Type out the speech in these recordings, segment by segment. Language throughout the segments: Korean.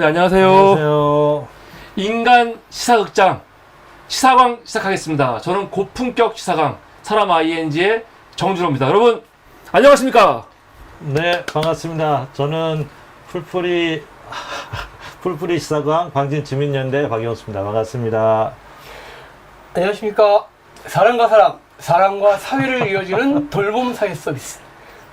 네, 안녕하세요. 안녕하세요. 인간 시사극장 시사광 시작하겠습니다. 저는 고품격 시사광 사람 ING의 정준호입니다. 여러분 안녕하십니까? 네, 반갑습니다. 저는 풀뿌리 시사광 광진주민연대 박영수입니다. 반갑습니다. 안녕하십니까. 사람과 사람, 사람과 사회를 이어주는 돌봄 사회 서비스.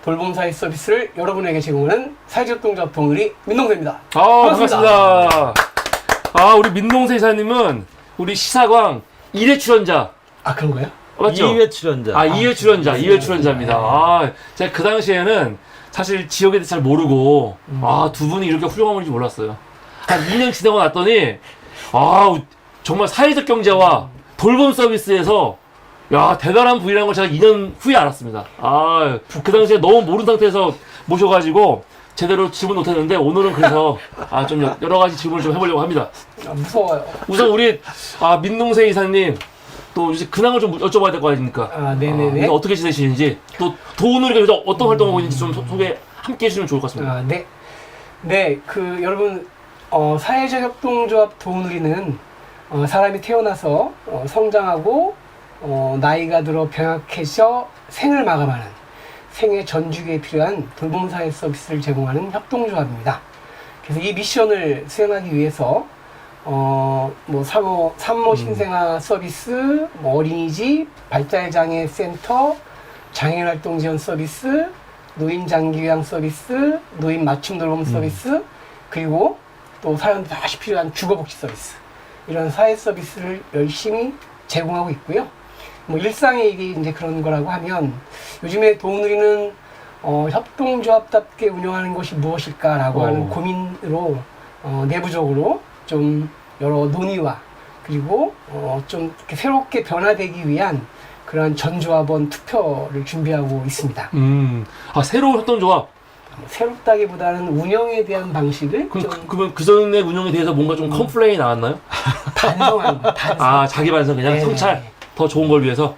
돌봄 사회 서비스를 여러분에게 제공하는 사회적동조합 동의리 민동세입니다. 반갑습니다. 우리 민동세 이사님은 우리 시사광 1회 출연자. 아, 그런 거예요? 맞죠? 2회 출연자. 2회 출연자, 2회 출연자입니다. 제가 그 당시에는 사실 지역에 대해서 잘 모르고, 두 분이 이렇게 훌륭한 분인지 몰랐어요. 한 2년 지나고 났더니, 정말 사회적 경제와 돌봄 서비스에서, 대단한 분이라는 걸 제가 2년 후에 알았습니다. 그 당시에 너무 모르는 상태에서 모셔가지고, 제대로 질문 못했는데, 오늘은 그래서, 좀 여러 가지 질문을 좀 해보려고 합니다. 무서워요. 우선 우리, 민동세 이사님, 또 이제 근황을 좀 여쭤봐야 될 거 아닙니까? 네네네. 어떻게 지내시는지, 또 도우누리가 요즘 어떤 활동하고 있는지 좀 소개 함께 해주시면 좋을 것 같습니다. 네. 네, 여러분, 사회적 협동조합 도우누리는, 사람이 태어나서, 성장하고, 나이가 들어 병약해져 생을 마감하는 생애 전주기에 필요한 돌봄사회 서비스를 제공하는 협동조합입니다. 그래서 이 미션을 수행하기 위해서 산모 신생아 서비스, 어린이집, 발달장애 센터, 장애인 활동 지원 서비스, 노인 장기 요양 서비스, 노인 맞춤 돌봄 서비스, 그리고 또 사람들 다시 필요한 주거복지 서비스, 이런 사회 서비스를 열심히 제공하고 있고요. 일상의 일이 이제 그런 거라고 하면, 요즘에 도우누리는 협동조합답게 운영하는 것이 무엇일까라고 하는 고민으로 내부적으로 좀 여러 논의와, 그리고 좀 이렇게 새롭게 변화되기 위한 그러한 전조합원 투표를 준비하고 있습니다. 새로운 협동조합. 새롭다기보다는 운영에 대한 방식을 그러면 그 전에 운영에 대해서 뭔가 좀 컴플레인이 나왔나요? 반성하는 거, 반성. 자기 반성, 그냥 성찰. 더 좋은 걸 위해서?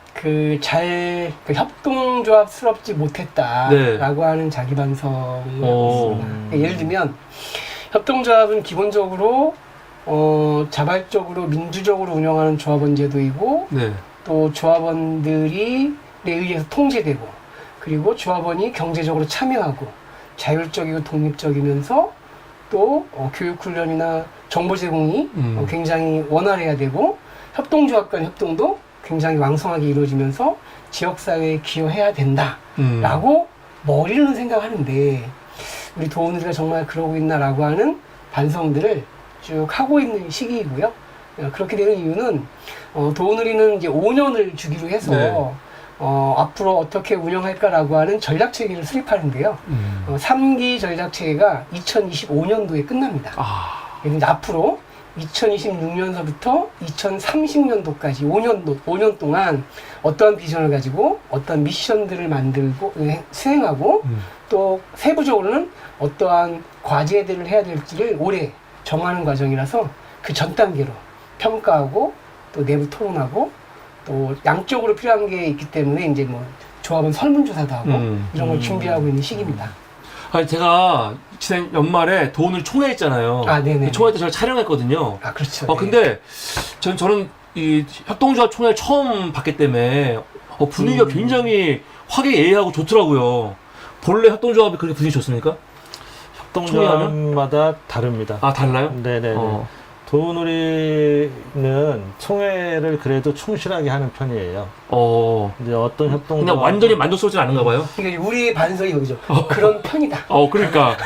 협동조합스럽지 못했다라고 하는 자기 반성을 하고 있습니다. 예를 들면, 협동조합은 기본적으로 자발적으로 민주적으로 운영하는 조합원 제도이고, 또 조합원들이 에 의해서 통제되고, 그리고 조합원이 경제적으로 참여하고 자율적이고 독립적이면서 또 교육훈련이나 정보 제공이 굉장히 원활해야 되고, 협동조합 간 협동도 굉장히 왕성하게 이루어지면서 지역사회에 기여해야 된다라고 머리로는 생각하는데, 우리 도우누리가 정말 그러고 있나라고 하는 반성들을 쭉 하고 있는 시기이고요. 그렇게 되는 이유는 도우누리는 이제 5년을 주기로 해서 앞으로 어떻게 운영할까라고 하는 전략체계를 수립하는데요. 3기 전략체계가 2025년도에 끝납니다. 그래서 이제 앞으로 2026년서부터 2030년도까지 5년 동안 어떠한 비전을 가지고 어떠한 미션들을 만들고 수행하고, 또 세부적으로는 어떠한 과제들을 해야 될지를 올해 정하는 과정이라서, 그 전 단계로 평가하고 또 내부 토론하고, 또 양쪽으로 필요한 게 있기 때문에 이제 조합은 설문조사도 하고 이런 걸 준비하고 있는 시기입니다. 제가 지난 연말에 도우누리 총회 했잖아요. 네네. 총회 때 제가 촬영했거든요. 그렇죠. 근데 저는 이 협동조합 총회를 처음 봤기 때문에 분위기가 굉장히 화기애애하고 좋더라고요. 본래 협동조합이 그렇게 분위기 좋습니까? 협동조합마다 다릅니다. 달라요? 네네. 도우누리는 총회를 그래도 충실하게 하는 편이에요. 이제 어떤 협동조합 그냥 완전히 만족스럽진 않은가 봐요. 그러니까 우리의 반성이 여기죠. 그런 편이다. 그러니까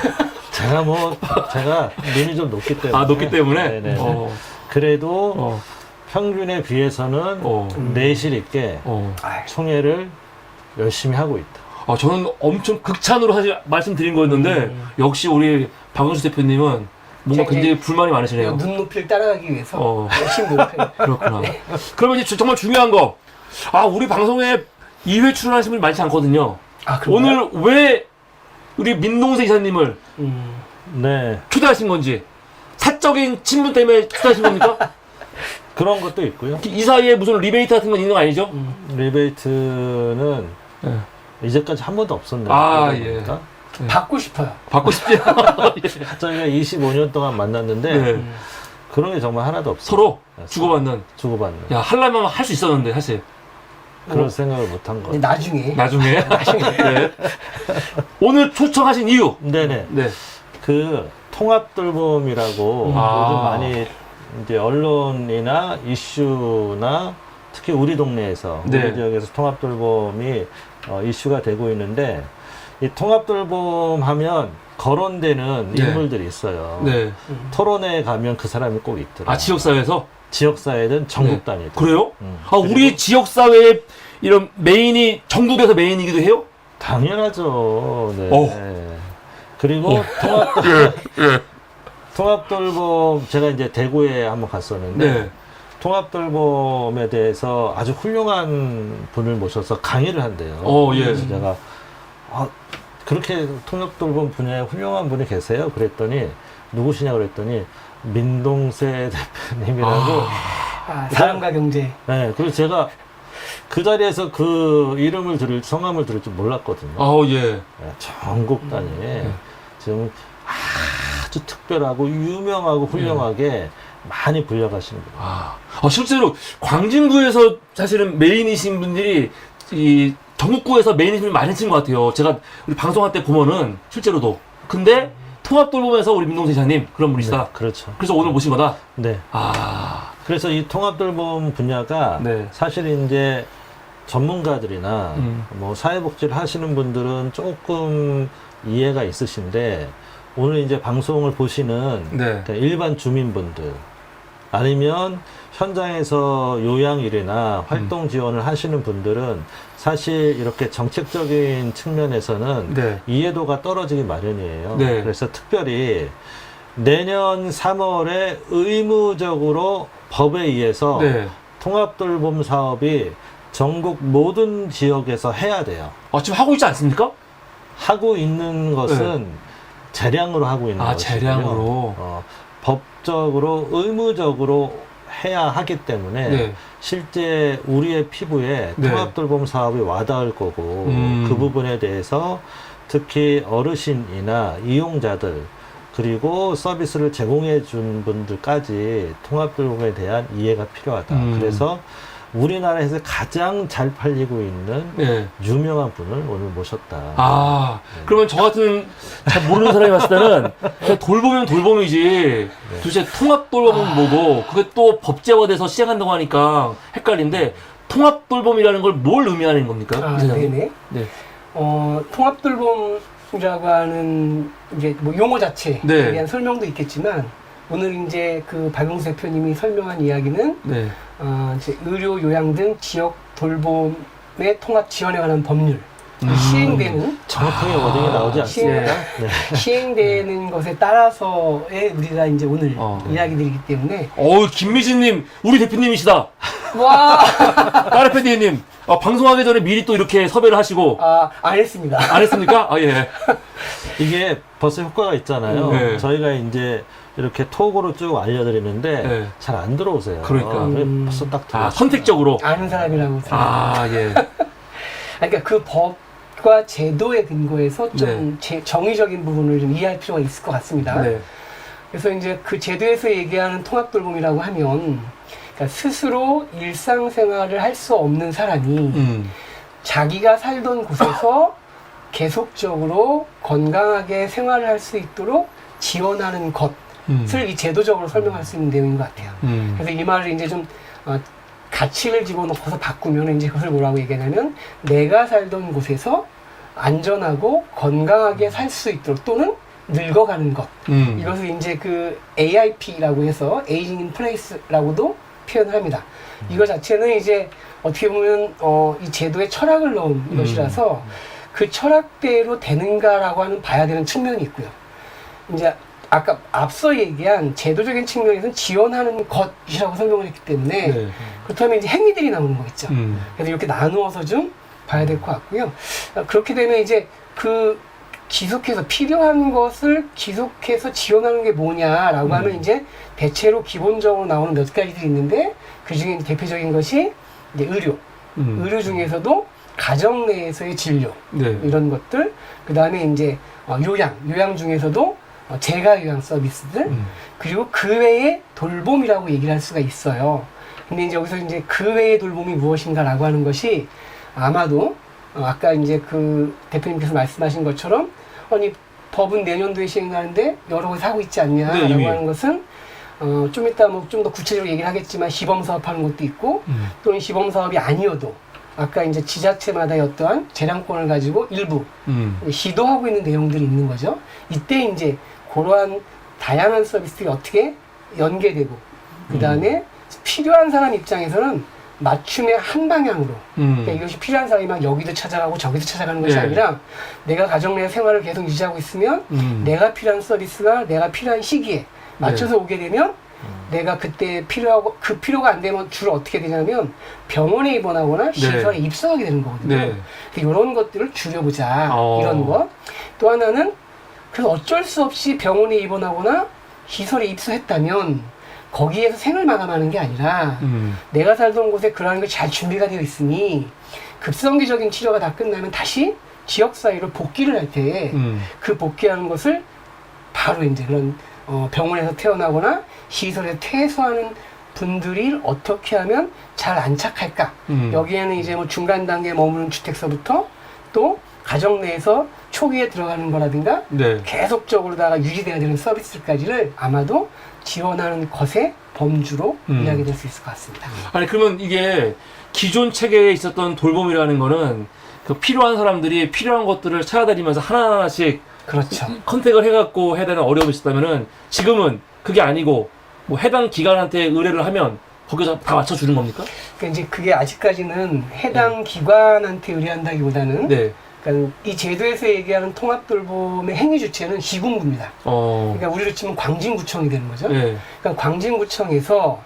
제가 눈이 좀 높기 때문에. 높기 때문에. 네네. 그래도 평균에 비해서는 내실 있게 총회를 열심히 하고 있다. 저는 엄청 극찬으로 사실 말씀드린 거였는데, 역시 우리 박영수 대표님은 뭔가 굉장히 불만이 많으시네요. 눈높이를 따라가기 위해서 열심히 노력해요. 그렇구나. 그러면 이제 정말 중요한 거, 우리 방송에 2회 출연하신 분이 많지 않거든요. 오늘 왜 우리 민동세 이사님을 초대하신 건지, 사적인 친분 때문에 초대하신 겁니까? 그런 것도 있고요. 이 사이에 무슨 리베이트 같은 건 있는 거 아니죠? 리베이트는 이제까지 한 번도 없었네요. 예. 네. 받고 싶어요. 받고 싶지 않아. 저희가 25년 동안 만났는데 네. 그런 게 정말 하나도 없어요. 서로 네, 주고받는. 주고받는. 야, 하려면 할 수 있었는데, 사실. 그런 생각을 못 한 거. 나중에. 나중에. 네. 오늘 초청하신 이유. 네네. 네. 그 통합돌봄이라고 요즘 많이 이제 언론이나 이슈나 특히 우리 동네에서 네. 우리 지역에서 통합돌봄이 이슈가 되고 있는데 이 통합돌봄 하면 거론되는 네. 인물들이 있어요. 네. 토론회에 가면 그 사람이 꼭 있더라. 아, 지역사회에서? 지역사회든 전국 단위든. 그래요? 아, 우리 그리고 지역사회의 이런 메인이 전국에서 메인이기도 해요? 당연하죠. 네. 그리고 통합돌봄 제가 이제 대구에 한번 갔었는데 네. 통합돌봄에 대해서 아주 훌륭한 분을 모셔서 강의를 한대요. 예. 그래서 제가 그렇게 통합돌봄 분야에 훌륭한 분이 계세요? 그랬더니 누구시냐 그랬더니 민동세 대표님이라고. 사람과 경제. 네, 그래서 제가 그 자리에서 그 이름을 성함을 들을 줄 몰랐거든요. 예. 네, 전국 단위에 지금 아주 특별하고 유명하고 훌륭하게 많이 불려가시는 분이에요. 실제로 광진구에서 사실은 메인이신 분들이 이 전국구에서 메인이신 분이 많으신 것 같아요. 제가 우리 방송할 때 보면은 실제로도. 근데 통합돌봄에서 우리 민동세 이사님 그런 분이시다. 네, 그렇죠. 그래서 오늘 모신 거다. 네. 그래서 이 통합돌봄 분야가 네. 사실 이제 전문가들이나 뭐 사회복지를 하시는 분들은 조금 이해가 있으신데 오늘 이제 방송을 보시는 네. 일반 주민분들 아니면 현장에서 요양일이나 활동 지원을 하시는 분들은 사실 이렇게 정책적인 측면에서는 네. 이해도가 떨어지기 마련이에요. 네. 그래서 특별히 내년 3월에 의무적으로 법에 의해서 네. 통합돌봄 사업이 전국 모든 지역에서 해야 돼요. 지금 하고 있지 않습니까? 하고 있는 것은 재량으로 하고 있는 것이고요. 재량으로. 법적으로 의무적으로 해야 하기 때문에 네. 실제 우리의 피부에 네. 통합돌봄 사업이 와닿을 거고 그 부분에 대해서 특히 어르신이나 이용자들 그리고 서비스를 제공해 준 분들까지 통합돌봄에 대한 이해가 필요하다. 그래서 우리나라에서 가장 잘 팔리고 있는 유명한 분을 오늘 모셨다. 그러면 저 같은 잘 모르는 사람이 봤을 때는 그냥 돌보면 돌봄이지 도대체 통합돌봄은 뭐고 그게 또 법제화돼서 시행한다고 하니까 헷갈린데 통합돌봄이라는 걸 뭘 의미하는 겁니까? 네네. 네. 통합돌봄이라고 하는 이제 뭐 용어 자체에 대한 설명도 있겠지만 오늘 이제 그 박용수 대표님이 설명한 이야기는 이제 의료, 요양 등 지역 돌봄의 통합 지원에 관한 법률 시행되는 정확하게 워딩이 나오지 않습니다. 시행되는 것에 따라서의 우리가 이제 오늘 이야기드리기 때문에. 김미진님 우리 대표님이시다. 와. 까르 PD님 방송하기 전에 미리 또 이렇게 섭외를 하시고. 안 했습니다. 안 했습니까? 예. 이게 벌써 효과가 있잖아요. 저희가 이제 이렇게 톡으로 쭉 알려드리는데 잘 안 들어오세요. 그러니까. 벌써 딱 들어오세요. 선택적으로. 아는 사람이라고 예. 그러니까 그 법과 제도에 근거해서 좀 정의적인 부분을 좀 이해할 필요가 있을 것 같습니다. 그래서 이제 그 제도에서 얘기하는 통합돌봄이라고 하면 그러니까 스스로 일상생활을 할 수 없는 사람이 자기가 살던 곳에서 계속적으로 건강하게 생활을 할 수 있도록 지원하는 것을 이 제도적으로 설명할 수 있는 내용인 것 같아요. 그래서 이 말을 이제 좀 가치를 집어넣어서 바꾸면 이제 그것을 뭐라고 얘기하냐면 내가 살던 곳에서 안전하고 건강하게 살 수 있도록 또는 늙어가는 것. 이것을 이제 그 AIP라고 해서 Aging in Place라고도 표현을 합니다. 이거 자체는 이제 어떻게 보면 이 제도에 철학을 넣은 것이라서 그 철학대로 되는가라고 하는 봐야 되는 측면이 있고요. 이제 아까 앞서 얘기한 제도적인 측면에서는 지원하는 것이라고 설명을 했기 때문에 그렇다면 이제 행위들이 나오는 거겠죠. 그래서 이렇게 나누어서 좀 봐야 될 것 같고요. 그렇게 되면 이제 그 지속해서 필요한 것을 지속해서 지원하는 게 뭐냐라고 하면 이제 대체로 기본적으로 나오는 몇 가지들이 있는데 그 중에 대표적인 것이 이제 의료. 의료 중에서도 가정 내에서의 진료 네. 이런 것들, 그 다음에 이제 요양 중에서도 재가 요양 서비스들, 그리고 그 외에 돌봄이라고 얘기를 할 수가 있어요. 근데 이제 여기서 이제 그 외의 돌봄이 무엇인가라고 하는 것이 아마도 아까 이제 그 대표님께서 말씀하신 것처럼 아니 법은 내년도에 시행하는데 여러 곳에 하고 있지 않냐라고 네, 하는 것은 좀 이따 뭐 좀 더 구체적으로 얘기를 하겠지만 시범 사업하는 것도 있고 또는 시범 사업이 아니어도 아까 이제 지자체마다의 어떠한 재량권을 가지고 일부 시도하고 있는 내용들이 있는 거죠. 이때 이제 그러한 다양한 서비스들이 어떻게 연계되고 그 다음에 필요한 사람 입장에서는 맞춤의 한 방향으로 그러니까 이것이 필요한 사람이 막 여기도 찾아가고 저기도 찾아가는 것이 네. 아니라 내가 가정 내 생활을 계속 유지하고 있으면 내가 필요한 서비스가 내가 필요한 시기에 맞춰서 오게 되면 내가 그때 필요하고 그 필요가 안 되면 주로 어떻게 되냐면 병원에 입원하거나 시설에 입소하게 되는 거거든요. 네. 이런 것들을 줄여보자 이런 거. 또 하나는 그래서 어쩔 수 없이 병원에 입원하거나 시설에 입소했다면 거기에서 생을 마감하는 게 아니라 내가 살던 곳에 그러한 게 잘 준비가 되어 있으니 급성기적인 치료가 다 끝나면 다시 지역사회로 복귀를 할 때 그 복귀하는 것을 바로 이제 그런 병원에서 태어나거나 시설에 퇴소하는 분들이 어떻게 하면 잘 안착할까? 여기에는 이제 뭐 중간 단계에 머무는 주택서부터 또 가정 내에서 초기에 들어가는 거라든가 네. 계속적으로다가 유지돼야 되는 서비스까지를 아마도 지원하는 것의 범주로 이야기 될 수 있을 것 같습니다. 아니 그러면 이게 기존 체계에 있었던 돌봄이라는 거는 그 필요한 사람들이 필요한 것들을 찾아다니면서 하나하나씩 그렇죠. 컨택을 해갖고 해야 되는 어려움이 있었다면은 지금은 그게 아니고 뭐 해당 기관한테 의뢰를 하면 거기서 다 맞춰주는 겁니까? 그러니까 이제 그게 아직까지는 해당 기관한테 의뢰한다기보다는 네. 그러니까 이 제도에서 얘기하는 통합돌봄의 행위 주체는 시군구입니다. 그러니까 우리로 치면 광진구청이 되는 거죠. 네. 그러니까 광진구청에서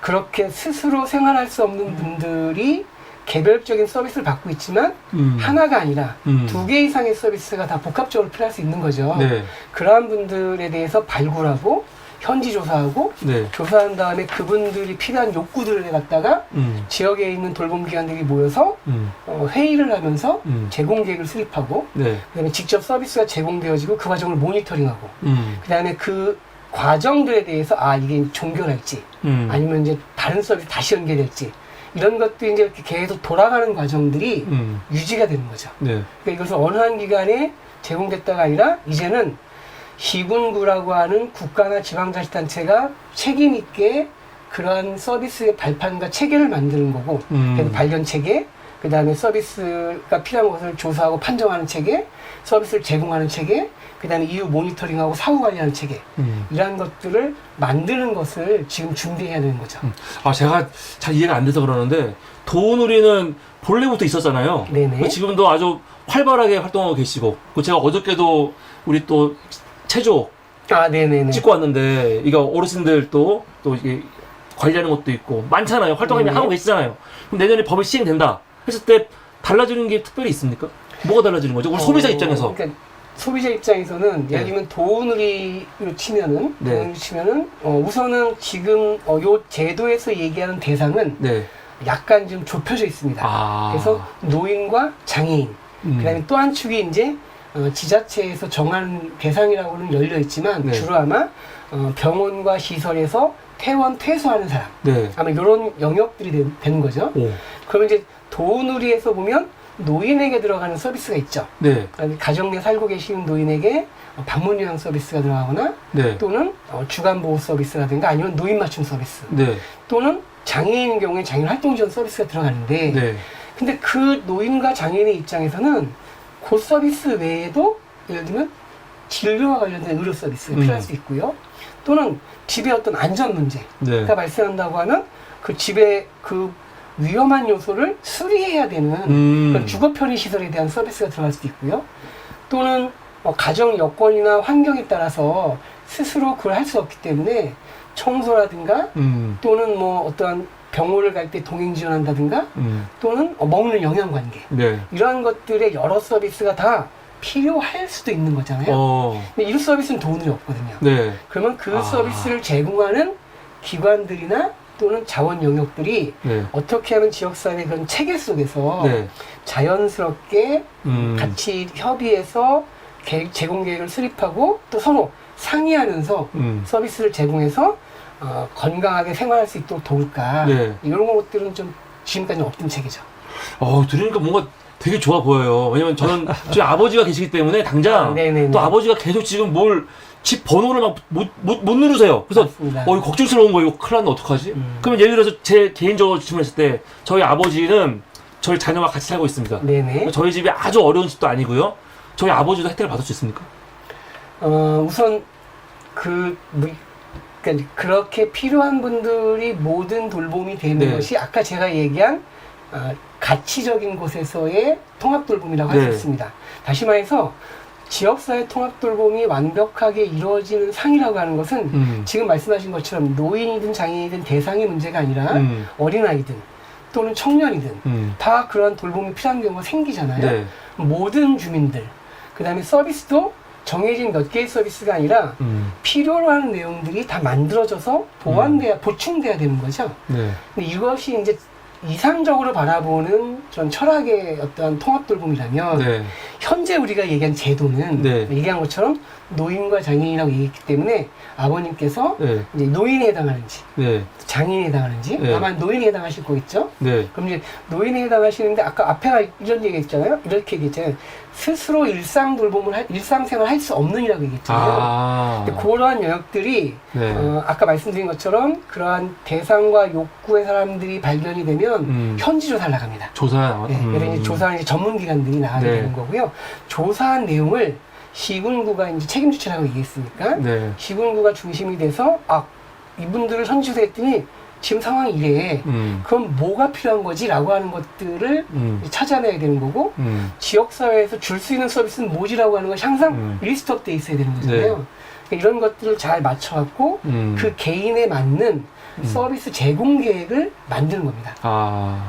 그렇게 스스로 생활할 수 없는 분들이 개별적인 서비스를 받고 있지만 하나가 아니라 2개 이상의 서비스가 다 복합적으로 필요할 수 있는 거죠. 네. 그러한 분들에 대해서 발굴하고 현지 조사하고 네. 조사한 다음에 그분들이 필요한 욕구들을 갖다가 지역에 있는 돌봄기관들이 모여서 회의를 하면서 제공 계획을 수립하고 네. 그다음에 직접 서비스가 제공되어지고 그 과정을 모니터링하고 그다음에 그 과정들에 대해서 이게 종결할지 아니면 이제 다른 서비스 다시 연계될지 이런 것들이 이제 이렇게 계속 돌아가는 과정들이 유지가 되는 거죠. 네. 그러니까 이것을 어느 한 기관에 제공됐다가 아니라 이제는 시군구라고 하는 국가나 지방자치단체가 책임 있게 그러한 서비스의 발판과 체계를 만드는 거고 그래서 발견 체계, 그 다음에 서비스가 필요한 것을 조사하고 판정하는 체계, 서비스를 제공하는 체계, 그 다음에 이후 모니터링하고 사후 관리하는 체계 이러한 것들을 만드는 것을 지금 준비해야 되는 거죠. 제가 잘 이해가 안 돼서 그러는데 도우누리는 본래부터 있었잖아요. 네네. 지금도 아주 활발하게 활동하고 계시고 제가 어저께도 우리 또 체조 네네네. 찍고 왔는데 이거 어르신들 또 이게 관리하는 것도 있고 많잖아요. 활동을 하고 계시잖아요. 그럼 내년에 법이 시행된다 했을 때 달라지는 게 특별히 있습니까? 뭐가 달라지는 거죠? 우리 소비자 입장에서. 그러니까 소비자 입장에서는 예를 들면 도우누리로 치면은 우선은 지금 요 제도에서 얘기하는 대상은 약간 좀 좁혀져 있습니다. 그래서 노인과 장애인, 그다음에 또 한 축이 이제 지자체에서 정한 대상이라고는 열려 있지만 주로 아마 병원과 시설에서 퇴소하는 사람 아마 이런 영역들이 되는 거죠. 그러면 이제 도우누리에서 보면 노인에게 들어가는 서비스가 있죠. 가정 내 살고 계시는 노인에게 방문 요양 서비스가 들어가거나 또는 주간 보호 서비스라든가 아니면 노인 맞춤 서비스 또는 장애인인 경우에 장애인 활동 지원 서비스가 들어가는데 근데 그 노인과 장애인의 입장에서는 그 서비스 외에도 예를 들면 진료와 관련된 의료 서비스가 필요할 수 있고요. 또는 집의 어떤 안전 문제가 발생한다고 하면 그 집의 그 위험한 요소를 수리해야 되는 그런 주거 편의 시설에 대한 서비스가 들어갈 수도 있고요. 또는 가정 여건이나 환경에 따라서 스스로 그걸 할 수 없기 때문에 청소라든가 또는 뭐 어떠한 병원을 갈 때 동행 지원한다든가 또는 먹는 영양관계 이러한 것들의 여러 서비스가 다 필요할 수도 있는 거잖아요. 근데 이 서비스는 도우누리 없거든요. 그러면 그 서비스를 제공하는 기관들이나 또는 자원 영역들이 네. 어떻게 하면 지역사회의 그런 체계 속에서 네. 자연스럽게 같이 협의해서 제공 계획을 수립하고 또 서로 상의하면서 서비스를 제공해서 건강하게 생활할 수 있도록 도울까. 네. 이런 것들은 좀 지금까지는 없던 체계죠. 들으니까 뭔가 되게 좋아 보여요. 왜냐면 저는 저희 아버지가 계시기 때문에 당장 또 아버지가 계속 지금 집 번호를 막 못 누르세요. 그래서 맞습니다. 이거 걱정스러운 거예요. 이거 큰일 나면 어떡하지? 그러면 예를 들어서 제 개인적으로 질문했을 때 저희 아버지는 저희 자녀와 같이 살고 있습니다. 네네. 저희 집이 아주 어려운 집도 아니고요. 저희 아버지도 혜택을 받을 수 있습니까? 우선 그러니까 그렇게 필요한 분들이 모든 돌봄이 되는 네. 것이 아까 제가 얘기한 가치적인 곳에서의 통합 돌봄이라고 할 수 네. 있습니다. 다시 말해서 지역사회 통합 돌봄이 완벽하게 이루어지는 상이라고 하는 것은 지금 말씀하신 것처럼 노인이든 장애인이든 대상의 문제가 아니라 어린아이든 또는 청년이든 다 그러한 돌봄이 필요한 경우가 생기잖아요. 네. 모든 주민들, 그 다음에 서비스도 정해진 몇 개의 서비스가 아니라 필요로 하는 내용들이 다 만들어져서 보충돼야 되는 거죠. 네. 근데 이것이 이제 이상적으로 바라보는 전 철학의 어떠한 통합 돌봄이라면 네. 현재 우리가 얘기한 제도는 네. 얘기한 것처럼 노인과 장애인이라고 얘기했기 때문에 아버님께서 네. 이제 노인에 해당하는지 네. 장애인에 해당하는지 네. 아마 노인에 해당하실 거겠죠. 네. 그럼 이제 노인에 해당하시는데 아까 앞에가 이런 얘기했잖아요. 이렇게 얘기했잖아요. 스스로 일상생활 할 수 없는이라고 얘기했잖아요. 근데 그러한 영역들이 네. 아까 말씀드린 것처럼 그러한 대상과 욕구의 사람들이 발견이 되면 현지조사를 나갑니다. 조사. 네, 예를 이제 조사하는 이제 전문기관들이 나가게 네. 되는 거고요. 조사한 내용을 시군구가 이제 책임 주체라고 얘기했으니까 네. 시군구가 중심이 돼서 이분들을 현지조사했더니 지금 상황이 이래. 그럼 뭐가 필요한 거지? 라고 하는 것들을 찾아내야 되는 거고 지역사회에서 줄 수 있는 서비스는 뭐지라고 하는 것이 항상 리스트업 돼 있어야 되는 거잖아요. 네. 그러니까 이런 것들을 잘 맞춰갖고 그 개인에 맞는 서비스 제공 계획을 만드는 겁니다.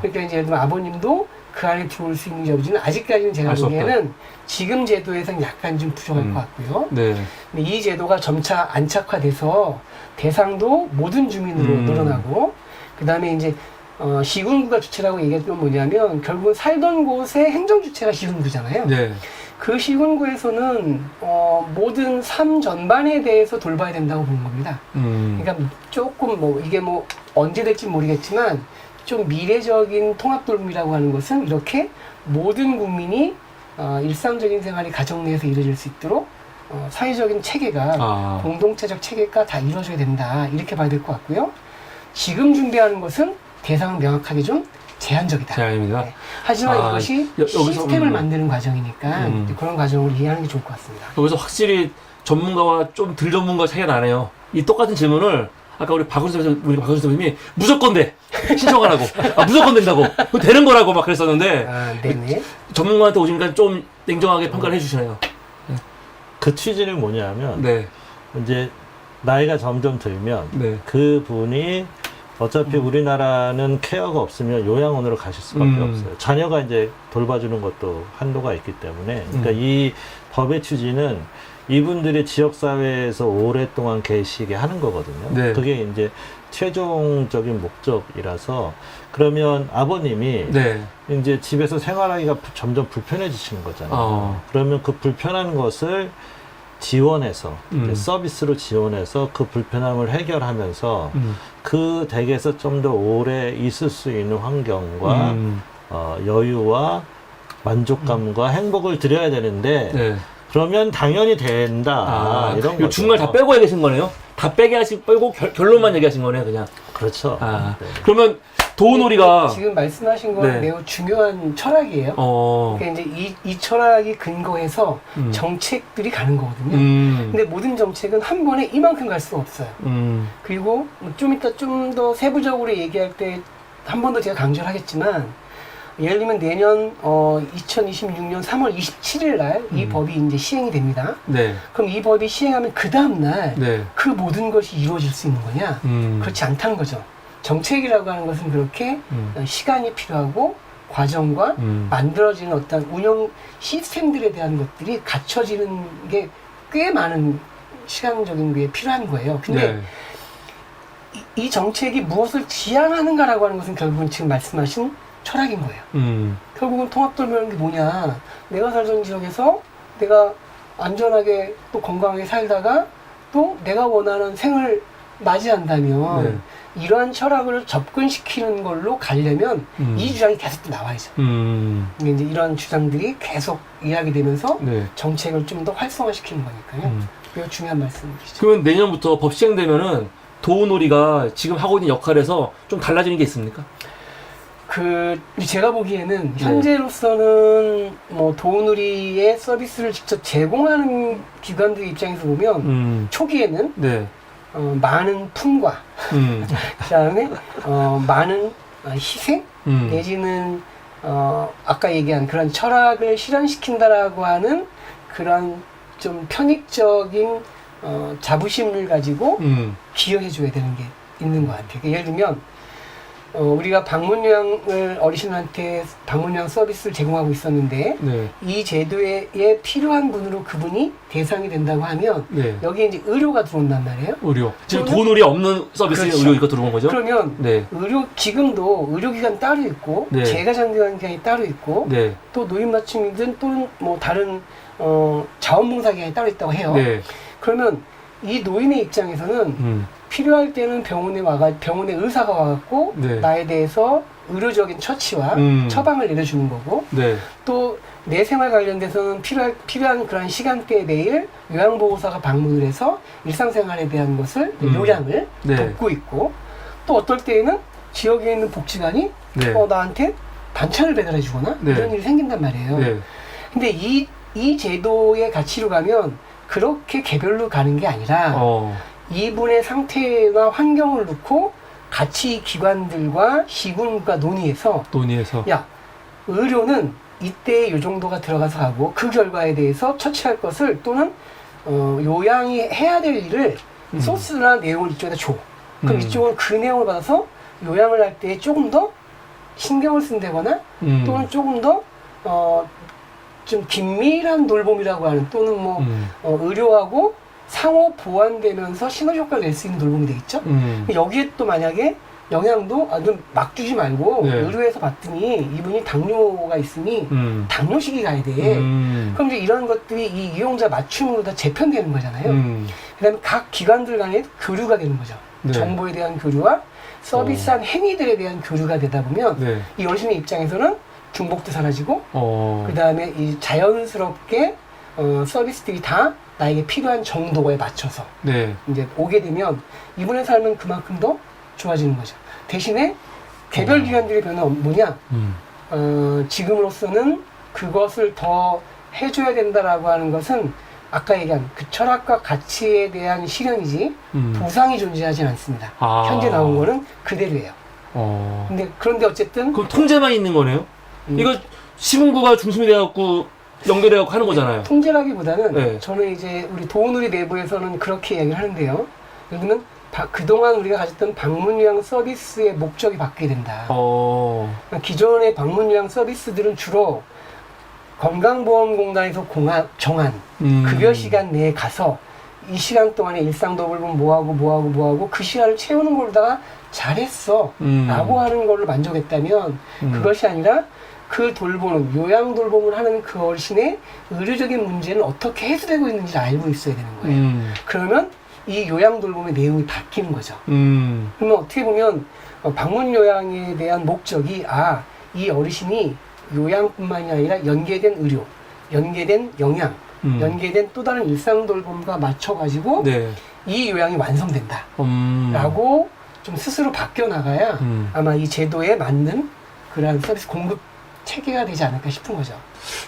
그러니까 이제 예를 들면 아버님도 그 안에 들어올 수 있는지 여부지는 아직까지는 제가 알 수 보기에는 지금 제도에서는 약간 좀 부족할 것 같고요. 네. 근데 이 제도가 점차 안착화돼서 대상도 모든 주민으로 늘어나고 그 다음에 이제 시군구가 주체라고 얘기했던 건 뭐냐면 결국은 살던 곳의 행정주체가 시군구잖아요. 네. 그 시군구에서는 모든 삶 전반에 대해서 돌봐야 된다고 보는 겁니다. 그러니까 조금 이게 언제 될지 모르겠지만 좀 미래적인 통합돌봄이라고 하는 것은 이렇게 모든 국민이 일상적인 생활이 가정 내에서 이루어질 수 있도록 사회적인 체계가 공동체적 체계가 다 이루어져야 된다 이렇게 봐야 될 것 같고요. 지금 준비하는 것은 대상은 명확하게 좀 제한적이다. 제한입니다. 네. 하지만 이것이 시스템을 만드는 과정이니까 그런 과정을 이해하는 게 좋을 것 같습니다. 여기서 확실히 전문가와 좀 덜 전문가 차이가 나네요. 이 똑같은 질문을 아까 우리 박원순 선생님이 무조건 돼 신청하라고 무조건 된다고 그거 되는 거라고 막 그랬었는데 네네. 전문가한테 오시니까 좀 냉정하게 평가를 해주시네요. 그 취지는 뭐냐면 네. 이제 나이가 점점 들면 네. 그 분이 어차피 우리나라는 케어가 없으면 요양원으로 가실 수밖에 없어요. 자녀가 이제 돌봐주는 것도 한도가 있기 때문에 그러니까 이 법의 취지는 이분들이 지역사회에서 오랫동안 계시게 하는 거거든요. 네. 그게 이제 최종적인 목적이라서 그러면 아버님이 네. 이제 집에서 생활하기가 점점 불편해지시는 거잖아요. 그러면 그 불편한 것을 지원해서 서비스로 지원해서 그 불편함을 해결하면서 그 댁에서 좀 더 오래 있을 수 있는 환경과 여유와 만족감과 행복을 드려야 되는데 네. 그러면 당연히 된다. 이런 거. 중간에 다 빼고 계신 거네요. 다 빼고 결론만 얘기하신 거네요, 그냥. 그렇죠. 네. 그러면 도우놀이가 지금 말씀하신 건 매우 중요한 철학이에요. 그러니까 이제 이 철학이 근거해서 정책들이 가는 거거든요. 근데 모든 정책은 한 번에 이만큼 갈 수가 없어요. 그리고 좀 이따 좀 더 세부적으로 얘기할 때 한 번 더 제가 강조를 하겠지만 예를 들면 내년 2026년 3월 27일 날 이 법이 이제 시행이 됩니다. 네. 그럼 이 법이 시행하면 그 다음 날 그 네. 모든 것이 이루어질 수 있는 거냐? 그렇지 않다는 거죠. 정책이라고 하는 것은 그렇게 시간이 필요하고 과정과 만들어지는 어떤 운영 시스템들에 대한 것들이 갖춰지는 게 꽤 많은 시간적인 게 필요한 거예요. 근데 네. 이 정책이 무엇을 지향하는가라고 하는 것은 결국은 지금 말씀하신 철학인 거예요. 결국은 통합돌보라는 게 뭐냐. 내가 살던 지역에서 내가 안전하게 또 건강하게 살다가 또 내가 원하는 생을 맞이한다면 네. 이러한 철학을 접근시키는 걸로 가려면 이 주장이 계속 또 나와야죠. 이게 이제 이런 주장들이 계속 이야기되면서 네. 정책을 좀 더 활성화시키는 거니까요. 매우 중요한 말씀이시죠. 그러면 내년부터 법 시행되면은 도우놀이가 지금 하고 있는 역할에서 좀 달라지는 게 있습니까? 제가 보기에는 현재로서는 뭐 도우누리의 서비스를 직접 제공하는 기관들 입장에서 보면 초기에는 네. 많은 품과 그다음에 많은 희생 내지는 아까 얘기한 그런 철학을 실현시킨다라고 하는 그런 좀 편익적인 자부심을 가지고 기여해줘야 되는 게 있는 것 같아요. 예를 들면 우리가 방문요양을 어르신한테 방문요양 서비스를 제공하고 있었는데 네. 이 제도에 필요한 분으로 그분이 대상이 된다고 하면 네. 여기에 이제 의료가 들어온단 말이에요. 의료. 지금 그러면- 도우놀이 없는 서비스에 그렇죠. 의료가 들어온 거죠? 그러면 네. 지금도 의료기관 따로 있고 네. 재가장기관이 따로 있고 네. 또 노인맞춤이든 또는 뭐 다른 자원봉사기관이 따로 있다고 해요. 네. 그러면 이 노인의 입장에서는 필요할 때는 병원에 의사가 와갖고 네. 나에 대해서 의료적인 처치와 처방을 내려주는 거고 네. 또 내 생활 관련돼서는 필요한 그런 시간대에 매일 요양보호사가 방문을 해서 일상생활에 대한 것을 요양을 네. 돕고 있고 또 어떨 때에는 지역에 있는 복지관이 네. 나한테 반찬을 배달해 주거나 네. 이런 일이 생긴단 말이에요. 네. 근데 이 제도의 가치로 가면 그렇게 개별로 가는 게 아니라 이분의 상태나 환경을 놓고 같이 기관들과 시군과 논의해서 야, 의료는 이때 이 정도가 들어가서 하고 그 결과에 대해서 처치할 것을 또는 요양이 해야 될 일을 소스나 내용을 이쪽에다 줘. 그럼 이쪽은 그 내용을 받아서 요양을 할 때 조금 더 신경을 쓴다거나 또는 조금 더 좀 긴밀한 돌봄이라고 하는 또는 뭐 의료하고 상호 보완되면서 시너지 효과를 낼 수 있는 돌봄이 되겠죠. 여기에 또 만약에 영양도 막 주지 말고 네. 의료에서 봤더니 이분이 당뇨가 있으니 당뇨식이 가야 돼. 그럼 이제 이런 것들이 이 이용자 맞춤으로 다 재편되는 거잖아요. 그다음에 각 기관들 간의 교류가 되는 거죠. 네. 정보에 대한 교류와 서비스한 행위들에 대한 교류가 되다 보면 네. 이 어르신의 입장에서는 중복도 사라지고 그 다음에 이 자연스럽게 서비스들이 다 나에게 필요한 정도에 맞춰서 네. 이제 오게 되면 이분의 삶은 그만큼 더 좋아지는 거죠. 대신에 개별 기관들의 변화는 뭐냐? 지금으로서는 그것을 더 해줘야 된다라고 하는 것은 아까 얘기한 그 철학과 가치에 대한 실현이지 보상이 존재하진 않습니다. 현재 나온 거는 그대로예요. 그런데 어쨌든 그럼 통제만 있는 거네요? 이거 시군구가 중심이 돼갖고 연결해갖고 하는 거잖아요. 통제라기보다는 네. 저는 이제 우리 도우누리 내부에서는 그렇게 이야기를 하는데요. 예를 들면 그동안 우리가 가졌던 방문요양 서비스의 목적이 바뀌게 된다. 그러니까 기존의 방문요양 서비스들은 주로 건강보험공단에서 정한 급여 시간 내에 가서 이 시간 동안에 일상돌봄 뭐하고 그 시간을 채우는 걸로다가 잘했어 라고 하는 걸로 만족했다면 그것이 아니라 그 돌보는 요양 돌봄을 하는 그 어르신의 의료적인 문제는 어떻게 해소되고 있는지를 알고 있어야 되는 거예요. 그러면 이 요양 돌봄의 내용이 바뀌는 거죠. 그러면 어떻게 보면 방문 요양에 대한 목적이 이 어르신이 요양뿐만이 아니라 연계된 의료, 연계된 영양, 연계된 또 다른 일상 돌봄과 맞춰가지고 네. 이 요양이 완성된다. 라고 좀 스스로 바뀌어 나가야 아마 이 제도에 맞는 그러한 서비스 공급 체계가 되지 않을까 싶은 거죠.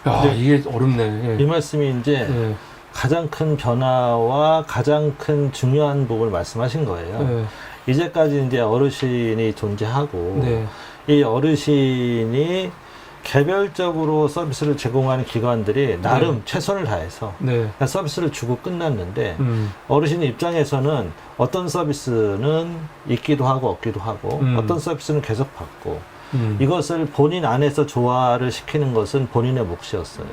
야, 이게 어렵네. 이 말씀이 이제 가장 큰 변화와 가장 큰 중요한 부분을 말씀하신 거예요. 이제까지 이제 어르신이 존재하고 이 어르신이 개별적으로 서비스를 제공하는 기관들이 나름 최선을 다해서 서비스를 주고 끝났는데 어르신 입장에서는 어떤 서비스는 있기도 하고 없기도 하고 어떤 서비스는 계속 받고 이것을 본인 안에서 조화를 시키는 것은 본인의 몫이었어요.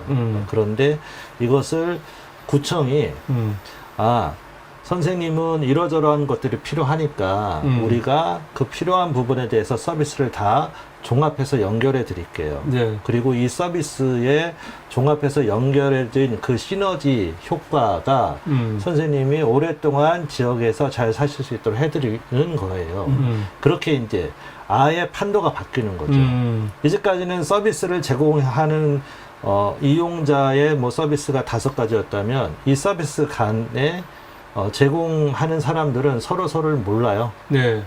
그런데 이것을 구청이 선생님은 이러저러한 것들이 필요하니까 우리가 그 필요한 부분에 대해서 서비스를 다 종합해서 연결해 드릴게요. 네. 그리고 이 서비스에 종합해서 연결해진 그 시너지 효과가 선생님이 오랫동안 지역에서 잘 사실 수 있도록 해드리는 거예요. 그렇게 이제 아예 판도가 바뀌는 거죠. 이제까지는 서비스를 제공하는 이용자의 뭐 서비스가 5가지였다면 이 서비스 간에 제공하는 사람들은 서로를 몰라요. 네.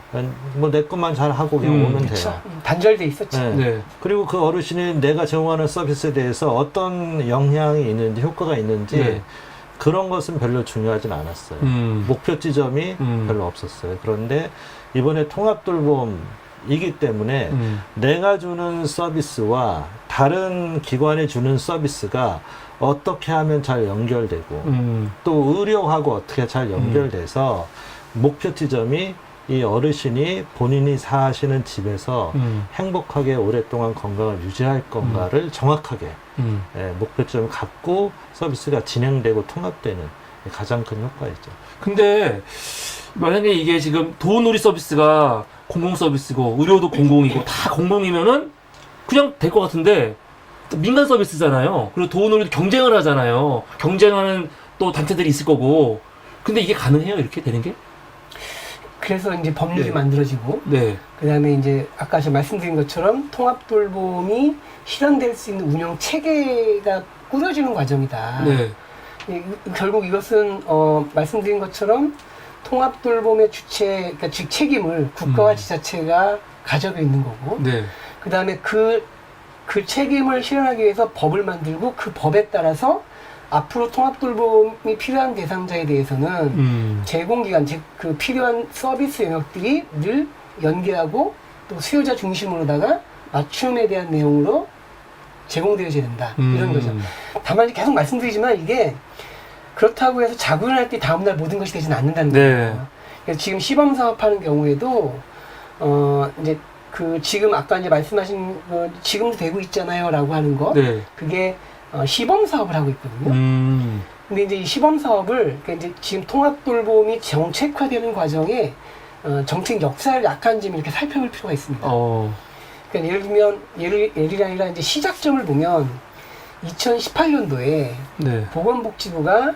뭐 내 것만 잘 하고 그냥 오면 그쵸. 돼요. 단절돼 있었죠. 네. 네. 그리고 그 어르신이 내가 제공하는 서비스에 대해서 어떤 영향이 있는지 효과가 있는지 네. 그런 것은 별로 중요하진 않았어요. 목표 지점이 별로 없었어요. 그런데 이번에 통합돌봄이기 때문에 내가 주는 서비스와 다른 기관이 주는 서비스가 어떻게 하면 잘 연결되고 또 의료하고 어떻게 잘 연결돼서 목표 지점이 이 어르신이 본인이 사시는 집에서 행복하게 오랫동안 건강을 유지할 건가를 정확하게 목표점을 갖고 서비스가 진행되고 통합되는 가장 큰 효과이죠. 근데 만약에 이게 지금 도우놀이 서비스가 공공 서비스고 의료도 공공이고 다 공공이면은 그냥 될 것 같은데 민간 서비스잖아요. 그리고 도우놀이도 경쟁을 하잖아요. 경쟁하는 또 단체들이 있을 거고. 근데 이게 가능해요? 이렇게 되는 게? 그래서 이제 법률이 네. 만들어지고, 네. 그 다음에 이제 아까 제가 말씀드린 것처럼 통합돌봄이 실현될 수 있는 운영 체계가 꾸려지는 과정이다. 네. 결국 이것은 말씀드린 것처럼 통합돌봄의 그러니까 즉 책임을 국가와 지자체가 가지고 있는 거고, 네. 그 다음에 그 책임을 실현하기 위해서 법을 만들고 그 법에 따라서 앞으로 통합돌봄이 필요한 대상자에 대해서는 제공기관, 즉 그 필요한 서비스 영역들이 늘 연계하고 또 수요자 중심으로다가 맞춤에 대한 내용으로 제공되어야 된다. 이런 거죠. 다만 계속 말씀드리지만 이게 그렇다고 해서 자고 일어날 때 다음날 모든 것이 되지는 않는다는 거예요. 네. 그래서 지금 시범 사업하는 경우에도 이제 그 지금 아까 이제 말씀하신 지금도 되고 있잖아요라고 하는 거, 네. 그게 시범 사업을 하고 있거든요. 근데 이제 이 시범 사업을 그러니까 이제 지금 통합돌봄이 정책화되는 과정에 정책 역사를 약간 좀 이렇게 살펴볼 필요가 있습니다. 그러니까 예를 들면 예를 아니라 이제 시작점을 보면 2018년도에 네. 보건복지부가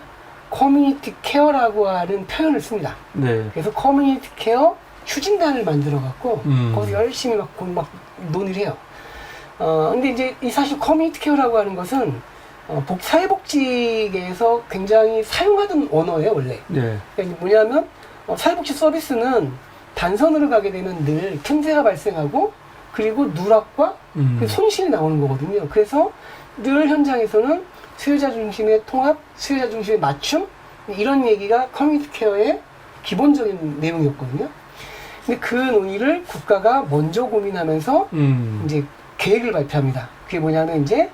커뮤니티 케어라고 하는 표현을 씁니다. 네. 그래서 커뮤니티 케어 추진단을 만들어 갖고 거기서 열심히 막 논의를 해요. 근데 이제 이 사실 커뮤니티 케어라고 하는 것은 사회복지계에서 굉장히 사용하던 언어예요, 원래. 네. 그러니까 뭐냐면 사회복지 서비스는 단선으로 가게 되면 늘 틈새가 발생하고 그리고 누락과 그 손실이 나오는 거거든요. 그래서 늘 현장에서는 수요자 중심의 통합, 수요자 중심의 맞춤 이런 얘기가 커뮤니티 케어의 기본적인 내용이었거든요. 근데 그 논의를 국가가 먼저 고민하면서 이제 계획을 발표합니다. 그게 뭐냐면 이제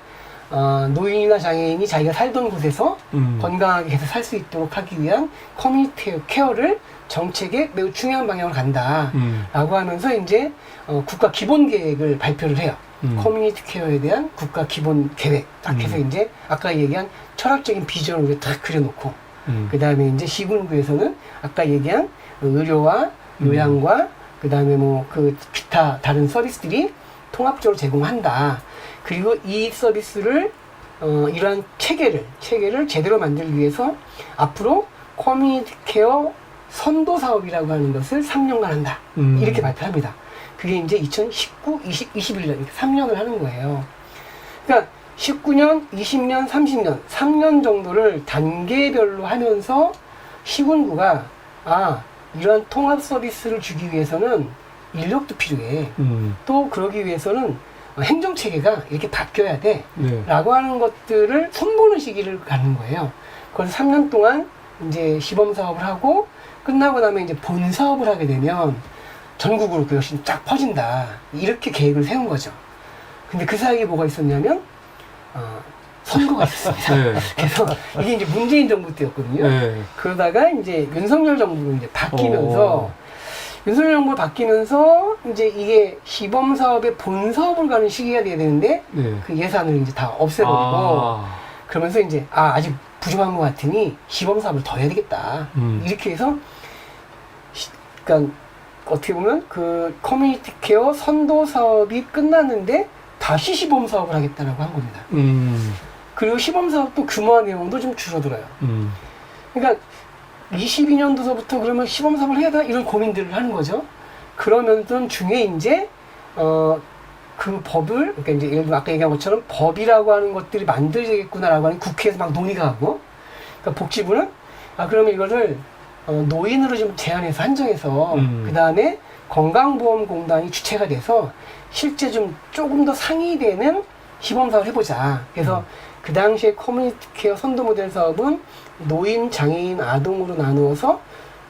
노인이나 장애인이 자기가 살던 곳에서 건강하게 계속 살 수 있도록 하기 위한 커뮤니티 케어를 정책의 매우 중요한 방향으로 간다라고 하면서 이제 국가 기본 계획을 발표를 해요. 커뮤니티 케어에 대한 국가 기본 계획 딱 해서 이제 아까 얘기한 철학적인 비전을 딱 그려놓고 그 다음에 이제 시군구에서는 아까 얘기한 의료와 요양과 그 다음에 뭐 그 기타 다른 서비스들이 통합적으로 제공한다. 그리고 이 서비스를 이러한 체계를 제대로 만들기 위해서 앞으로 커뮤니티 케어 선도 사업이라고 하는 것을 3년간 한다. 이렇게 발표합니다. 그게 이제 2019, 20, 21년 이렇게 3년을 하는 거예요. 그러니까 19년, 20년, 30년, 3년 정도를 단계별로 하면서 시군구가 이러한 통합 서비스를 주기 위해서는 인력도 필요해. 또 그러기 위해서는 행정체계가 이렇게 바뀌어야 돼. 네. 라고 하는 것들을 손보는 시기를 가는 거예요. 그래서 3년 동안 이제 시범 사업을 하고 끝나고 나면 이제 본 사업을 하게 되면 전국으로 그것이 쫙 퍼진다. 이렇게 계획을 세운 거죠. 근데 그 사이에 뭐가 있었냐면, 선거가 있었습니다. 네. 그래서 이게 이제 문재인 정부 때였거든요. 네. 그러다가 이제 윤석열 정부로 이제 바뀌면서, 윤석열 정부가 바뀌면서 이제 이게 시범 사업의 본 사업을 가는 시기가 돼야 되는데, 네. 그 예산을 이제 다 없애버리고, 그러면서 이제, 아직 부족한 것 같으니 시범 사업을 더 해야 되겠다. 이렇게 해서 그러니까 어떻게 보면 그 커뮤니티 케어 선도 사업이 끝났는데 다시 시범 사업을 하겠다라고 한 겁니다. 그리고 시범 사업도 규모와 내용도 좀 줄어들어요. 그러니까 22년도서부터 그러면 시범 사업을 해야 돼? 이런 고민들을 하는 거죠. 그러면서 중에 이제 그 법을 그러니까 이제 예를 들어 아까 얘기한 것처럼 법이라고 하는 것들이 만들어지겠구나라고 하는 국회에서 막 논의가 하고, 그러니까 복지부는 그러면 이거를 노인으로 좀 제한해서 한정해서 그 다음에 건강보험공단이 주체가 돼서 실제 좀 조금 더 상위되는 시범사업을 해보자. 그래서 그 당시에 커뮤니티 케어 선도 모델 사업은 노인, 장애인, 아동으로 나누어서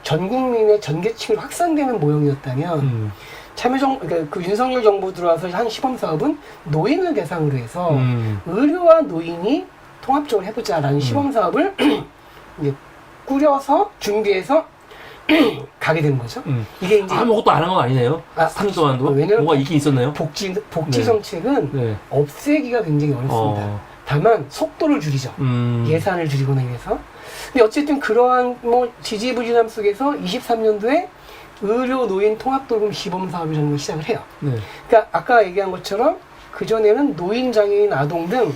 전 국민의 전계층으로 확산되는 모형이었다면 그러니까 그 윤석열 정부 들어와서 한 시범사업은 노인을 대상으로 해서 의료와 노인이 통합적으로 해보자라는 시범사업을 이제 꾸려서 준비해서 가게 되는 거죠. 이게 이제 아무것도 안 한 건 아니네요. 3년 동안도 왜냐면 뭔가 있긴 있었네요. 복지 네. 정책은 네. 없애기가 굉장히 어렵습니다. 다만 속도를 줄이죠. 예산을 줄이거나 이래서. 근데 어쨌든 그러한 뭐 지지부진함 속에서 23년도에 의료 노인 통합돌봄 시범 사업이라는 걸 시작을 해요. 네. 그러니까 아까 얘기한 것처럼 그 전에는 노인, 장애인, 아동 등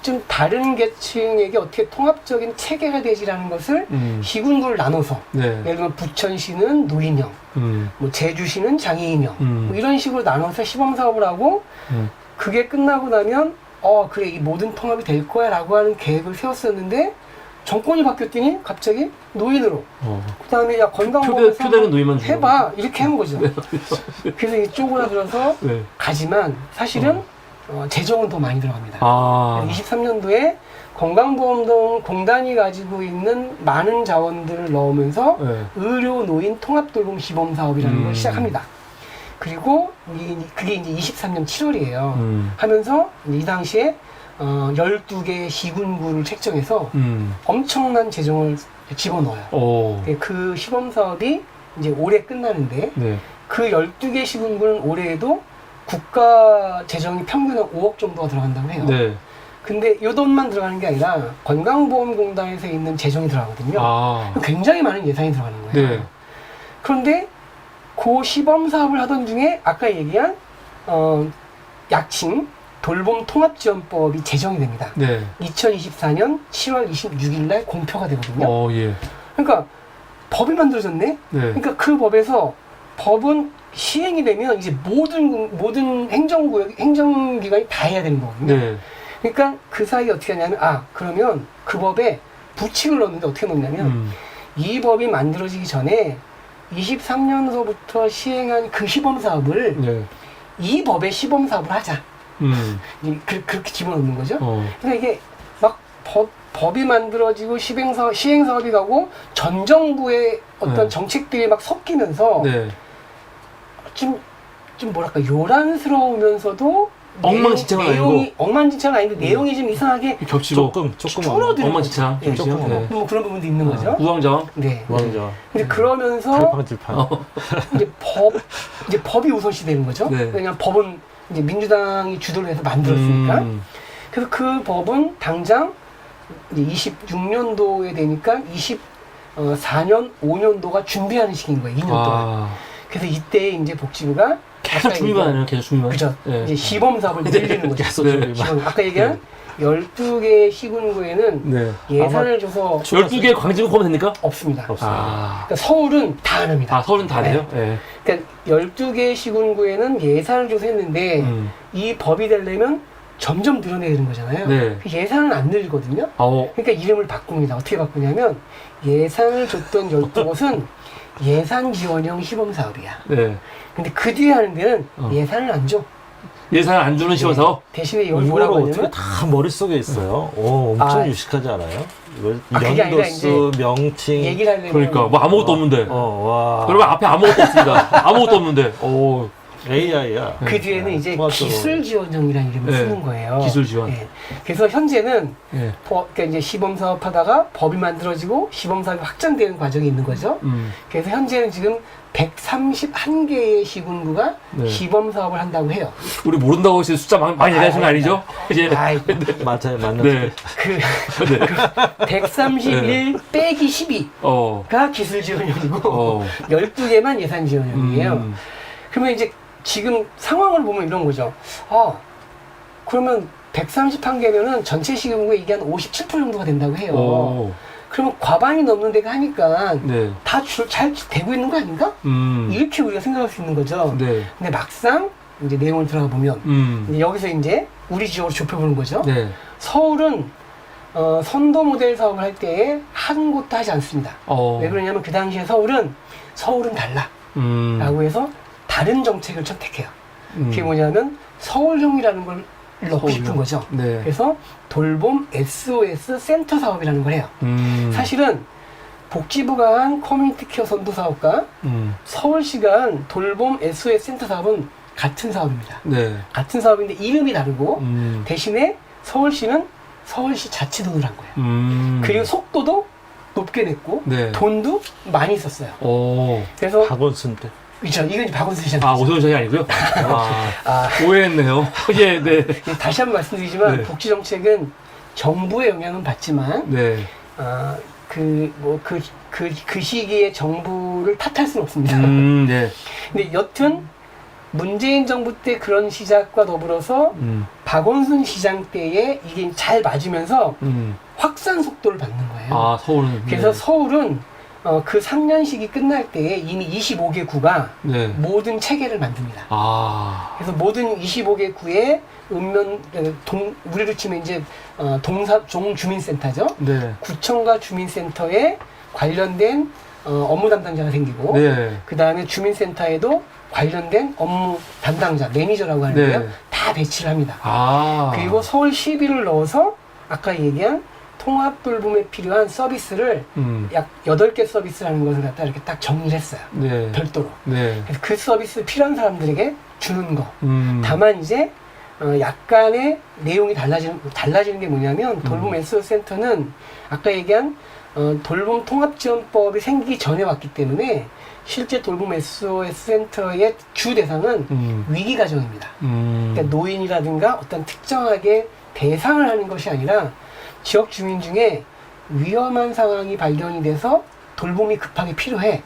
좀 다른 계층에게 어떻게 통합적인 체계가 되지라는 것을 시군구를 나눠서 네. 예를 들면 부천시는 노인형, 뭐 제주시는 장애인형 뭐 이런 식으로 나눠서 시범 사업을 하고 그게 끝나고 나면 그래 이 모든 통합이 될 거야 라고 하는 계획을 세웠었는데 정권이 바뀌었더니 갑자기 노인으로 그 다음에 야 건강보험에서 표대는 노인만 해봐 이렇게 한 거죠. 그래서 이 쪼그라들어서 네. 가지만 사실은 재정은 더 많이 들어갑니다. 23년도에 건강보험 등 공단이 가지고 있는 많은 자원들을 넣으면서 네. 의료 노인 통합돌봄 시범 사업이라는 걸 시작합니다. 그리고 그게 이제 23년 7월이에요. 하면서 이 당시에 12개의 시군구를 책정해서 엄청난 재정을 집어넣어요. 그 시범 사업이 이제 올해 끝나는데 네. 그 12개 시군구는 올해에도 국가 재정이 평균 한 5억 정도가 들어간다고 해요. 네. 근데 이 돈만 들어가는 게 아니라 건강보험공단에서 있는 재정이 들어가거든요. 굉장히 많은 예산이 들어가는 거예요. 네. 그런데 그 시범 사업을 하던 중에 아까 얘기한 약칭 돌봄 통합지원법이 제정이 됩니다. 네. 2024년 7월 26일 날 공표가 되거든요. 예. 그러니까 법이 만들어졌네. 네. 그러니까 그 법에서 법은 시행이 되면 이제 모든 행정기관이 다 해야 되는 거거든요. 네. 그러니까 그 사이에 어떻게 하냐면 그러면 그 법에 부칙을 넣는데 어떻게 넣냐면 이 법이 만들어지기 전에 23년서부터 시행한 그 시범 사업을 네. 이 법의 시범 사업을 하자. 그렇게 집어넣는 거죠. 그러니까 이게 막 법이 만들어지고 시행 사업이 가고 전 정부의 어떤 정책들이 막 섞이면서 네. 좀 뭐랄까 요란스러우면서도 엉망진창은 내용이 엉망진창은 아닌데 내용이 좀 이상하게 겹치고 조금 줄어드는 엉망진창. 네, 조금. 네. 뭐 그런 부분도 있는 거죠. 우왕좌왕. 네. 왕자. 근데 그러면서 갈팡질팡. 이제 법이 우선시 되는 거죠. 네. 왜냐면 법은 이제 민주당이 주도를 해서 만들었으니까. 그래서 그 법은 당장 이제 26년도에 되니까 24년, 5년도가 준비하는 시기인 거예요. 2년 동안. 그래서 이때 이제 복지부가 계속 준비만 하네요. 계속 준비만. 그죠. 네. 이제 시범 사업을 늘리는 거죠. 계속 준비만. 아까 얘기한 12개 시군구에는 네. 예산을 줘서 12개 광진구 보면 됩니까? 없습니다. 없어요. 그러니까 서울은 다 안 합니다. 서울은 다 돼요? 네. 그러니까 12개 시군구에는 예산을 줘서 했는데 이 법이 되려면 점점 늘어내야 되는 거잖아요. 네. 예산은 안 늘거든요. 그러니까 이름을 바꿉니다. 어떻게 바꾸냐면 예산을 줬던 12곳은 예산 지원형 시범 사업이야. 네. 근데 그 뒤에 하는 데는 예산을 안 줘. 예산을 안 주는 시범 사업? 대신에 이걸 이거를 뭐라고 어떻게 하냐면 다 머릿속에 있어요. 엄청 유식하지 않아요? 그게 아니라 연도수, 명칭. 얘기를 하려면 그러니까 뭐 아무것도 없는데. 와. 여러분 앞에 아무것도 없습니다. 아무것도 없는데. AI야. 그 뒤에는 이제 기술 지원형이라는 이름을 네. 쓰는 거예요. 기술 지원. 네. 그래서 현재는 예. 그러니까 이제 시범 사업하다가 법이 만들어지고 시범 사업이 확장되는 과정이 있는 거죠. 그래서 현재는 지금 131개의 시군구가 네. 시범 사업을 한다고 해요. 우리 모른다고 지금 숫자 많이 얘기하시는 거 아니죠? 이제 아이고, 맞아요, 맞는. 네. 그 131 빼기 12가 어. 기술 지원형이고 어. 12개만 예산 지원형이에요. 그러면 이제 지금 상황을 보면 이런 거죠. 그러면 131개면은 전체 시군구의 이게 한 57% 정도가 된다고 해요. 오. 그러면 과반이 넘는 데가 하니까 네. 다 잘 되고 있는 거 아닌가? 이렇게 우리가 생각할 수 있는 거죠. 네. 근데 막상 이제 내용을 들어가 보면 이제 여기서 이제 우리 지역으로 좁혀보는 거죠. 네. 서울은 선도 모델 사업을 할 때에 한 곳도 하지 않습니다. 왜 그러냐면 그 당시에 서울은 달라 라고 해서 다른 정책을 선택해요. 그게 뭐냐면 서울형이라는 걸 넣고 싶은 거죠. 네. 그래서 돌봄 SOS 센터 사업이라는 걸 해요. 사실은 복지부가 한 커뮤니티 케어 선도 사업과 서울시가 한 돌봄 SOS 센터 사업은 같은 사업입니다. 네. 같은 사업인데 이름이 다르고 대신에 서울시는 서울시 자치돈을 한 거예요. 그리고 속도도 높게 냈고 네. 돈도 많이 썼어요. 그래서 박원순 때. 그렇죠. 이건 박원순 시장. 오세훈 시장이 아니고요? 오해했네요. 예, 네. 다시 한번 말씀드리지만 네. 복지 정책은 정부의 영향은 받지만 네. 그 시기에 정부를 탓할 수는 없습니다. 네. 근데 여튼 문재인 정부 때 그런 시작과 더불어서 박원순 시장 때에 이게 잘 맞으면서 확산 속도를 받는 거예요. 서울은. 그래서 서울은 그 3년식이 끝날 때에 이미 25개 구가 네. 모든 체계를 만듭니다. 그래서 모든 25개 구의 우리로 치면 이제 종주민센터죠. 네. 구청과 주민센터에 관련된 업무 담당자가 생기고, 네. 그 다음에 주민센터에도 관련된 업무 담당자, 매니저라고 하는데요. 네. 다 배치를 합니다. 그리고 서울 시비를 넣어서 아까 얘기한 통합 돌봄에 필요한 서비스를 약 8개 서비스라는 것을 갖다 이렇게 딱 정리를 했어요. 네. 별도로. 네. 그래서 그 서비스 필요한 사람들에게 주는 거. 다만 이제 약간의 내용이 달라지는 게 뭐냐면 돌봄 SOS 센터는 아까 얘기한 돌봄 통합지원법이 생기기 전에 왔기 때문에 실제 돌봄 SOS 센터의 주 대상은 위기 가정입니다. 그러니까 노인이라든가 어떤 특정하게 대상을 하는 것이 아니라 지역 주민 중에 위험한 상황이 발견이 돼서 돌봄이 급하게 필요해.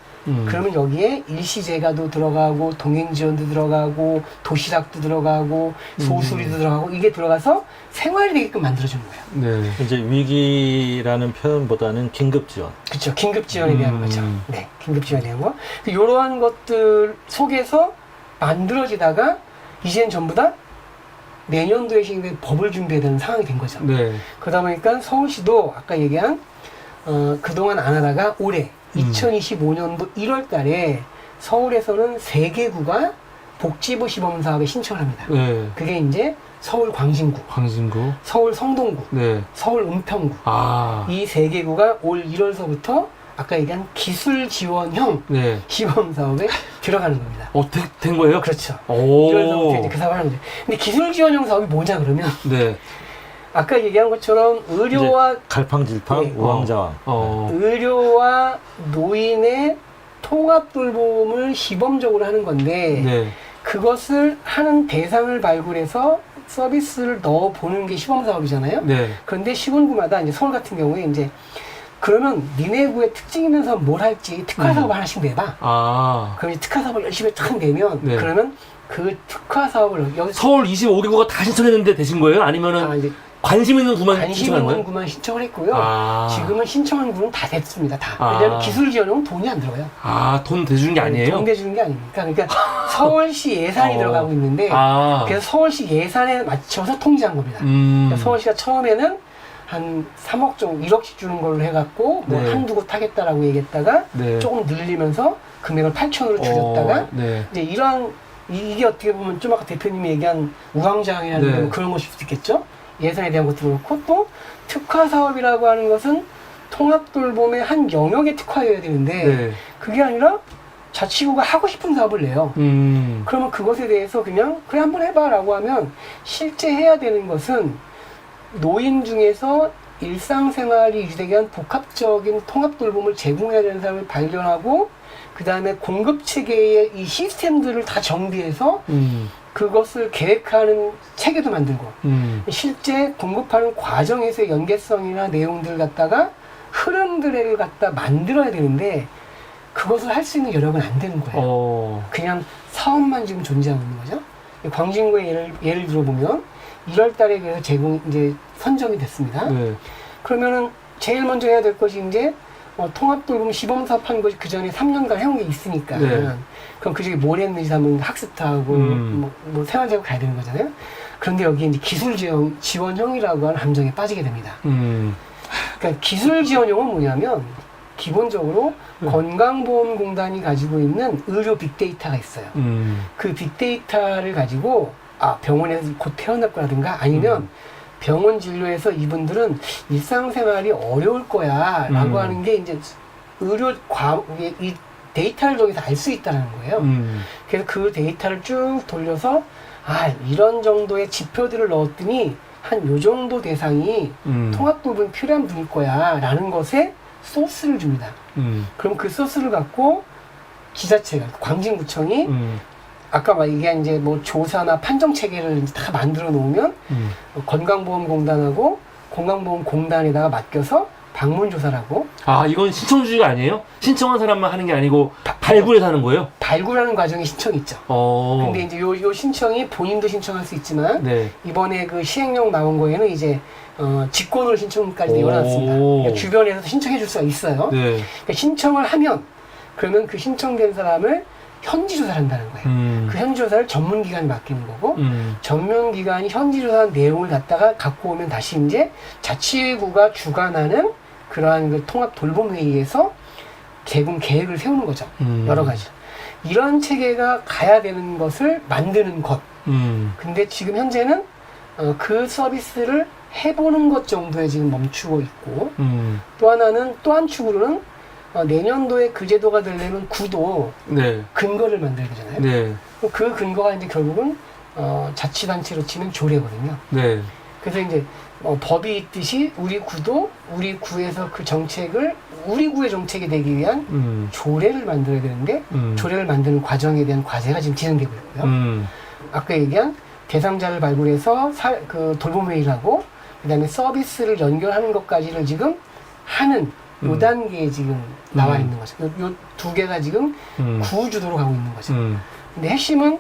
그러면 여기에 일시재가도 들어가고 동행지원도 들어가고 도시락도 들어가고 소수리도 들어가고 이게 들어가서 생활이 되게끔 만들어주는 거예요. 네. 이제 위기라는 표현보다는 긴급지원. 그렇죠. 긴급지원에 대한 거죠. 네, 긴급지원에 대한 거. 이러한 것들 속에서 만들어지다가 이젠 전부 다 내년도에 시행된 법을 준비해야 되는 상황이 된 거죠. 네. 그러다 보니까 서울시도 아까 얘기한 그동안 안 하다가 올해 2025년도 1월 달에 서울에서는 3개 구가 복지부 시범 사업에 신청을 합니다. 네. 그게 이제 서울 광진구, 서울 성동구, 네. 서울 은평구. 이 3개 구가 올 1월서부터 아까 얘기한 기술 지원형 네. 시범 사업에 들어가는 겁니다. 된 거예요? 그렇죠. 1월서부터 1월서부터 이제 그 사업을 하는 거죠. 근데 기술 지원형 사업이 뭐냐 그러면 네. 아까 얘기한 것처럼 의료와 갈팡질팡 네. 우왕좌왕. 의료와 노인의 통합 돌봄을 시범적으로 하는 건데 네. 그것을 하는 대상을 발굴해서 서비스를 넣어 보는 게 시범 사업이잖아요. 네. 그런데 시군구마다 이제 서울 같은 경우에 이제 그러면 니네 구의 특징이면서 뭘 할지 특화 사업을 하나씩 내봐. 그럼 이 특화 사업을 열심히 탁 내면 네. 그러면 그 특화 사업을 여기 서울 25개구가 다 신청했는데 되신 거예요? 아니면은 이제 관심 있는 구만 관심 신청한 거예요? 있는 구만 신청을 했고요. 지금은 신청한 구는 다 됐습니다. 다. 왜냐하면 기술 지원은 돈이 안 들어가요. 돈 대주는 게 아니에요? 돈 대주는 게 아닙니까? 그러니까 서울시 예산이 들어가고 있는데 그래서 서울시 예산에 맞춰서 통지한 겁니다. 그러니까 서울시가 처음에는 한 3억 정도, 1억씩 주는 걸로 해갖고 뭐 네. 한두 곳 하겠다라고 얘기했다가 네. 조금 늘리면서 금액을 8천으로 줄였다가 네. 이제 이러한 이게 어떻게 보면 좀 아까 대표님이 얘기한 우왕좌왕이라는 네. 건 그런 것일 수도 있겠죠. 예산에 대한 것도 그렇고 또 특화 사업이라고 하는 것은 통합 돌봄의 한 영역에 특화해야 되는데 네. 그게 아니라 자치구가 하고 싶은 사업을 내요. 그러면 그것에 대해서 그냥 그래 한번 해봐라고 하면 실제 해야 되는 것은 노인 중에서 일상생활이 유지되게 한 복합적인 통합돌봄을 제공해야 되는 사람을 발견하고 그 다음에 공급체계의 이 시스템들을 다 정비해서 그것을 계획하는 체계도 만들고 실제 공급하는 과정에서의 연계성이나 내용들을 갖다가 흐름들을 갖다 만들어야 되는데 그것을 할 수 있는 여력은 안 되는 거예요. 그냥 사업만 지금 존재하고 있는 거죠. 광진구의 예를 들어보면 1월 달에 그래서 이제 선정이 됐습니다. 네. 그러면은 제일 먼저 해야 될 것이 이제 통합돌봄 시범사업 한 것이 그 전에 3년간 해온 게 있으니까. 네. 그럼 그 중에 뭘 했는지 하면 학습도 하고, 뭐 생활제고 가야 되는 거잖아요. 그런데 여기 이제 기술지원형이라고 하는 함정에 빠지게 됩니다. 그러니까 기술지원형은 뭐냐면, 기본적으로 건강보험공단이 가지고 있는 의료 빅데이터가 있어요. 그 빅데이터를 가지고, 병원에서 곧 태어났거라든가 아니면 병원 진료에서 이분들은 일상생활이 어려울 거야 라고 하는 게 이제 이 데이터를 통해서 알 수 있다는 거예요. 그래서 그 데이터를 쭉 돌려서 이런 정도의 지표들을 넣었더니 한 요 정도 대상이 통합돌봄이 필요한 분일 거야 라는 것에 소스를 줍니다. 그럼 그 소스를 갖고 지자체가 광진구청이 아까 막 얘기한 이제 뭐 조사나 판정 체계를 이제 다 만들어 놓으면 건강보험공단하고 건강보험공단에다가 맡겨서 방문 조사를 하고. 이건 신청주의가 아니에요? 신청한 사람만 하는 게 아니고 발굴해서 하는 거예요? 발굴하는 과정에 신청이 있죠. 근데 이제 요 신청이 본인도 신청할 수 있지만 네. 이번에 그 시행령 나온 거에는 이제 직권으로 신청까지 내어놨습니다. 그러니까 주변에서 신청해 줄 수가 있어요. 네. 그러니까 신청을 하면 그러면 그 신청된 사람을 현지조사를 한다는 거예요. 그 현지조사를 전문기관에 맡기는 거고 전문기관이 현지조사한 내용을 갖고 오면 다시 이제 자치구가 주관하는 그러한 그 통합돌봄회의에서 제공 계획을 세우는 거죠. 여러 가지. 이런 체계가 가야 되는 것을 만드는 것. 근데 지금 현재는 그 서비스를 해보는 것 정도에 지금 멈추고 있고 또 한 축으로는 내년도에 그 제도가 되려면 구도 네. 근거를 만들어야 되잖아요. 네. 그 근거가 이제 결국은 자치단체로 치면 조례거든요. 네. 그래서 이제 법이 있듯이 우리 구에서 그 정책을 우리 구의 정책이 되기 위한 조례를 만들어야 되는데 조례를 만드는 과정에 대한 과제가 지금 진행되고 있고요. 아까 얘기한 대상자를 발굴해서 그 돌봄회의를 하고 그다음에 서비스를 연결하는 것까지를 지금 하는 요 단계에 지금 나와 있는 거죠. 요 두 개가 지금 구 주도로 가고 있는 거죠. 근데 핵심은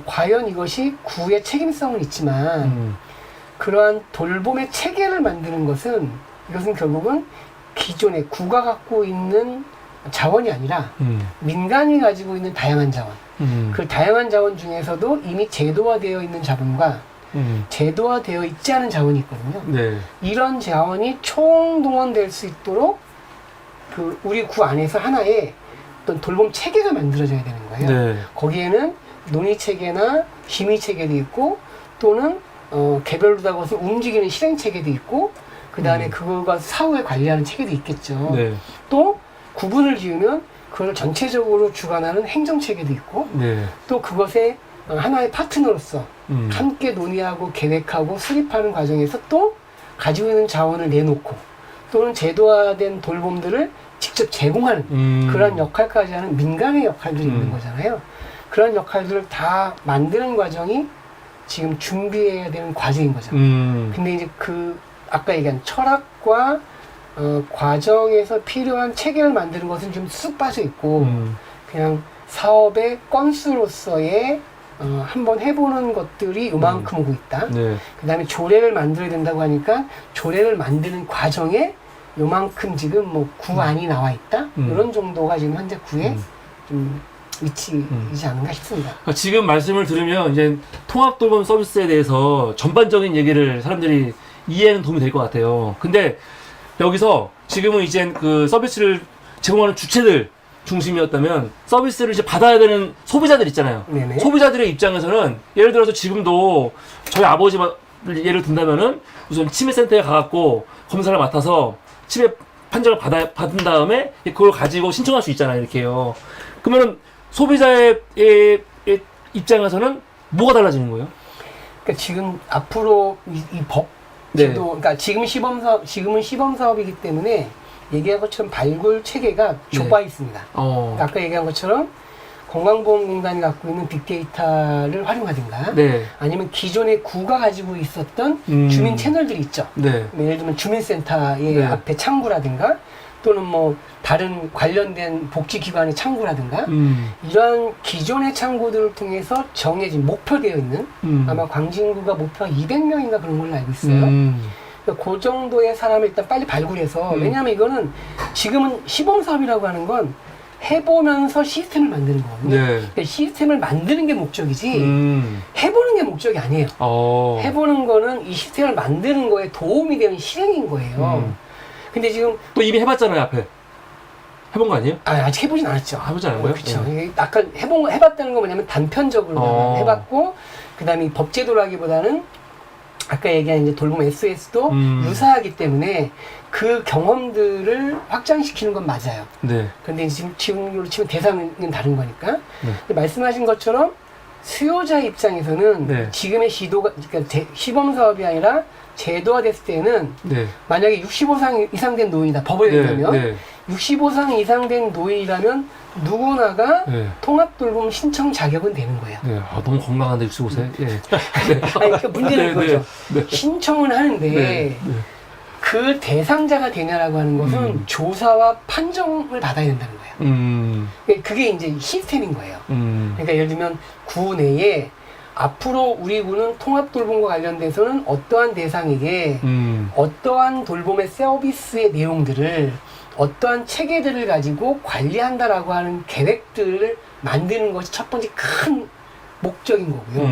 과연 이것이 구의 책임성은 있지만 그러한 돌봄의 체계를 만드는 것은 이것은 결국은 기존의 구가 갖고 있는 자원이 아니라 민간이 가지고 있는 다양한 자원. 그 다양한 자원 중에서도 이미 제도화되어 있는 자본과 제도화되어 있지 않은 자원이 있거든요. 네. 이런 자원이 총동원될 수 있도록 그 우리 구 안에서 하나의 어떤 돌봄 체계가 만들어져야 되는 거예요. 네. 거기에는 논의 체계나 심의 체계도 있고 또는 개별로 다 것을 움직이는 실행 체계도 있고 그 다음에 그거가 사후에 관리하는 체계도 있겠죠. 네. 또 구분을 지으면 그걸 전체적으로 주관하는 행정 체계도 있고 네. 또 그것에 하나의 파트너로서 함께 논의하고 계획하고 수립하는 과정에서 또 가지고 있는 자원을 내놓고 또는 제도화된 돌봄들을 직접 제공하는 그런 역할까지 하는 민간의 역할들이 있는 거잖아요. 그런 역할들을 다 만드는 과정이 지금 준비해야 되는 과정인 거죠. 근데 이제 그 아까 얘기한 철학과 과정에서 필요한 체계를 만드는 것은 좀 쑥 빠져 있고 그냥 사업의 건수로서의 한번 해보는 것들이 요만큼 오고 있다. 네. 그 다음에 조례를 만들어야 된다고 하니까 조례를 만드는 과정에 요만큼 지금 뭐 구안이 나와 있다. 이런 정도가 지금 현재 구에 좀 위치이지 않은가 싶습니다. 지금 말씀을 들으면 이제 통합돌봄 서비스에 대해서 전반적인 얘기를 사람들이 이해하는 도움이 될 것 같아요. 근데 여기서 지금은 이제 그 서비스를 제공하는 주체들 중심이었다면 서비스를 이제 받아야 되는 소비자들 있잖아요. 네네. 소비자들의 입장에서는 예를 들어서 지금도 저희 아버지 예를 든다면은 우선 치매센터에 가갖고 검사를 맡아서 치매 판정을 받은 다음에 그걸 가지고 신청할 수 있잖아요. 이렇게요. 그러면 소비자의 입장에서는 뭐가 달라지는 거예요? 그러니까 지금 앞으로 이 법 네. 제도, 그러니까 지금은 시범 사업이기 때문에 얘기한 것처럼 발굴 체계가 좁아 있습니다. 그러니까 아까 얘기한 것처럼 건강보험공단이 갖고 있는 빅데이터를 활용하든가 네. 아니면 기존의 구가 가지고 있었던 주민 채널들이 있죠. 네. 예를 들면 주민센터의 네. 앞에 창구라든가 또는 뭐 다른 관련된 복지기관의 창구라든가 이러한 기존의 창구들을 통해서 정해진 목표되어 있는 아마 광진구가 목표가 200명인가 그런 걸로 알고 있어요. 그러니까 그 정도의 사람을 일단 빨리 발굴해서 왜냐하면 이거는 지금은 시범사업이라고 하는 건 해보면서 시스템을 만드는 거거든요. 네. 그러니까 시스템을 만드는 게 목적이지 해보는 게 목적이 아니에요. 해보는 거는 이 시스템을 만드는 거에 도움이 되는 실행인 거예요. 근데 지금 또 이미 해봤잖아요, 앞에. 해본 거 아니에요? 아직 해보진 않았죠. 해보지 않았고요? 그렇죠. 약간 해봤다는 거 뭐냐면 단편적으로 해봤고, 그 다음에 법제도라기보다는 아까 얘기한 이제 돌봄 SOS도 유사하기 때문에 그 경험들을 확장시키는 건 맞아요. 네. 근데 지금으로 치면 대상은 다른 거니까. 네. 근데 말씀하신 것처럼 수요자 입장에서는 네. 지금의 시도가, 그러니까 시범 사업이 아니라 제도화됐을 때는 네. 만약에 65상 이상 된 노인이다. 법에 의하면. 네. 65상 이상 된 노인이라면 누구나가 네. 통합돌봄 신청 자격은 되는 거예요. 네. 너무 건강한데 65세. 예. 아니, 그 문제는 네, 그거죠. 네. 신청은 하는데 네. 그 대상자가 되냐라고 하는 것은 조사와 판정을 받아야 된다는 거예요. 그게 이제 시스템인 거예요. 그러니까 예를 들면 구 내에 앞으로 우리 구는 통합돌봄과 관련돼서는 어떠한 대상에게 어떠한 돌봄의 서비스의 내용들을 어떠한 체계들을 가지고 관리한다라고 하는 계획들을 만드는 것이 첫 번째 큰 목적인 거고요.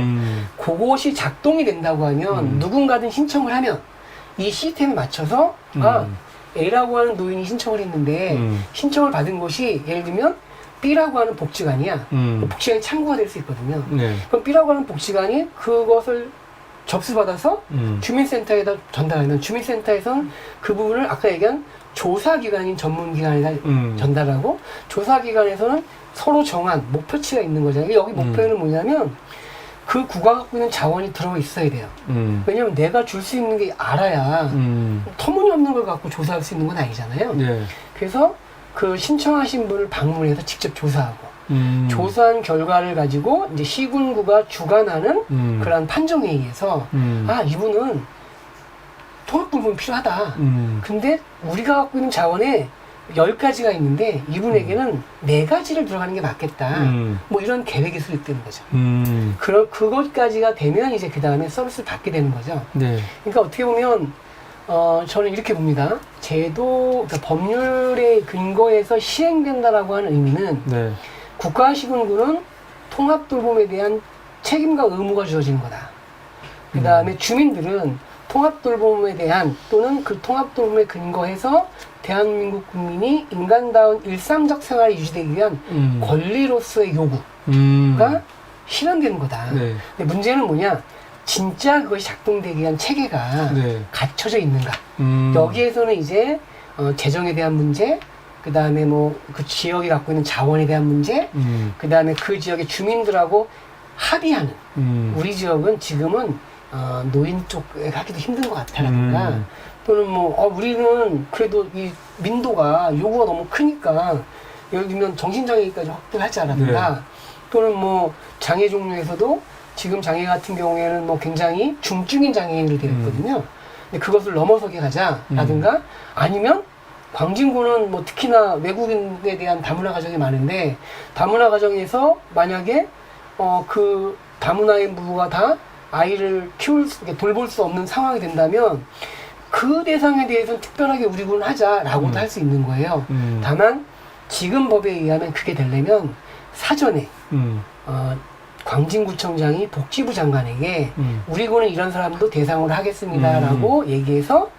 그것이 작동이 된다고 하면 누군가든 신청을 하면 이 시스템에 맞춰서 A라고 하는 노인이 신청을 했는데 신청을 받은 것이 예를 들면 B라고 하는 복지관이야. 복지관이 창구가 될 수 있거든요. 네. 그럼 B라고 하는 복지관이 그것을 접수받아서 주민센터에다 전달하면 주민센터에서는 그 부분을 아까 얘기한 조사기관인 전문기관에다 전달하고 조사기관에서는 서로 정한 목표치가 있는 거잖아요. 여기 목표는 뭐냐면 그 구가 갖고 있는 자원이 들어가 있어야 돼요. 왜냐면 내가 줄 수 있는 게 알아야 터무니없는 걸 갖고 조사할 수 있는 건 아니잖아요. 네. 그래서 그 신청하신 분을 방문해서 직접 조사하고 조사한 결과를 가지고 이제 시군구가 주관하는 그런 판정회의에서 아 이분은 통합돌봄이 필요하다. 근데 우리가 갖고 있는 자원에 10가지가 있는데 이분에게는 4가지를 들어가는 게 맞겠다. 뭐 이런 계획이 수립되는 거죠. 그것까지가 되면 이제 그 다음에 서비스를 받게 되는 거죠. 네. 그러니까 어떻게 보면 저는 이렇게 봅니다. 제도, 그러니까 법률의 근거에서 시행된다라고 하는 의미는 네. 국가시군구는 통합돌봄에 대한 책임과 의무가 주어지는 거다. 그 다음에 주민들은 통합돌봄에 대한 또는 그 통합돌봄에 근거해서 대한민국 국민이 인간다운 일상적 생활이 유지되기 위한 권리로서의 요구가 실현되는 거다. 네. 근데 문제는 뭐냐? 진짜 그것이 작동되기 위한 체계가 네. 갖춰져 있는가? 여기에서는 이제 재정에 대한 문제, 그 다음에 뭐 그 지역이 갖고 있는 자원에 대한 문제, 그 다음에 그 지역의 주민들하고 합의하는. 우리 지역은 지금은 노인 쪽에 하기도 힘든 것 같다라든가 또는 뭐 우리는 그래도 이 민도가 요구가 너무 크니까 예를 들면 정신장애까지 확대를 하자라든가 네. 또는 뭐 장애 종류에서도 지금 장애 같은 경우에는 뭐 굉장히 중증인 장애인으로 되어 있거든요. 근데 그것을 넘어서게 하자라든가 아니면 광진구는 뭐 특히나 외국인에 대한 다문화 가정이 많은데 다문화 가정에서 만약에 그 다문화의 부부가 다 아이를 돌볼 수 없는 상황이 된다면 그 대상에 대해서는 특별하게 우리 구는 하자라고도 할 수 있는 거예요. 다만 지금 법에 의하면 그게 되려면 사전에 광진구청장이 복지부 장관에게 우리 구는 이런 사람도 대상으로 하겠습니다라고 얘기해서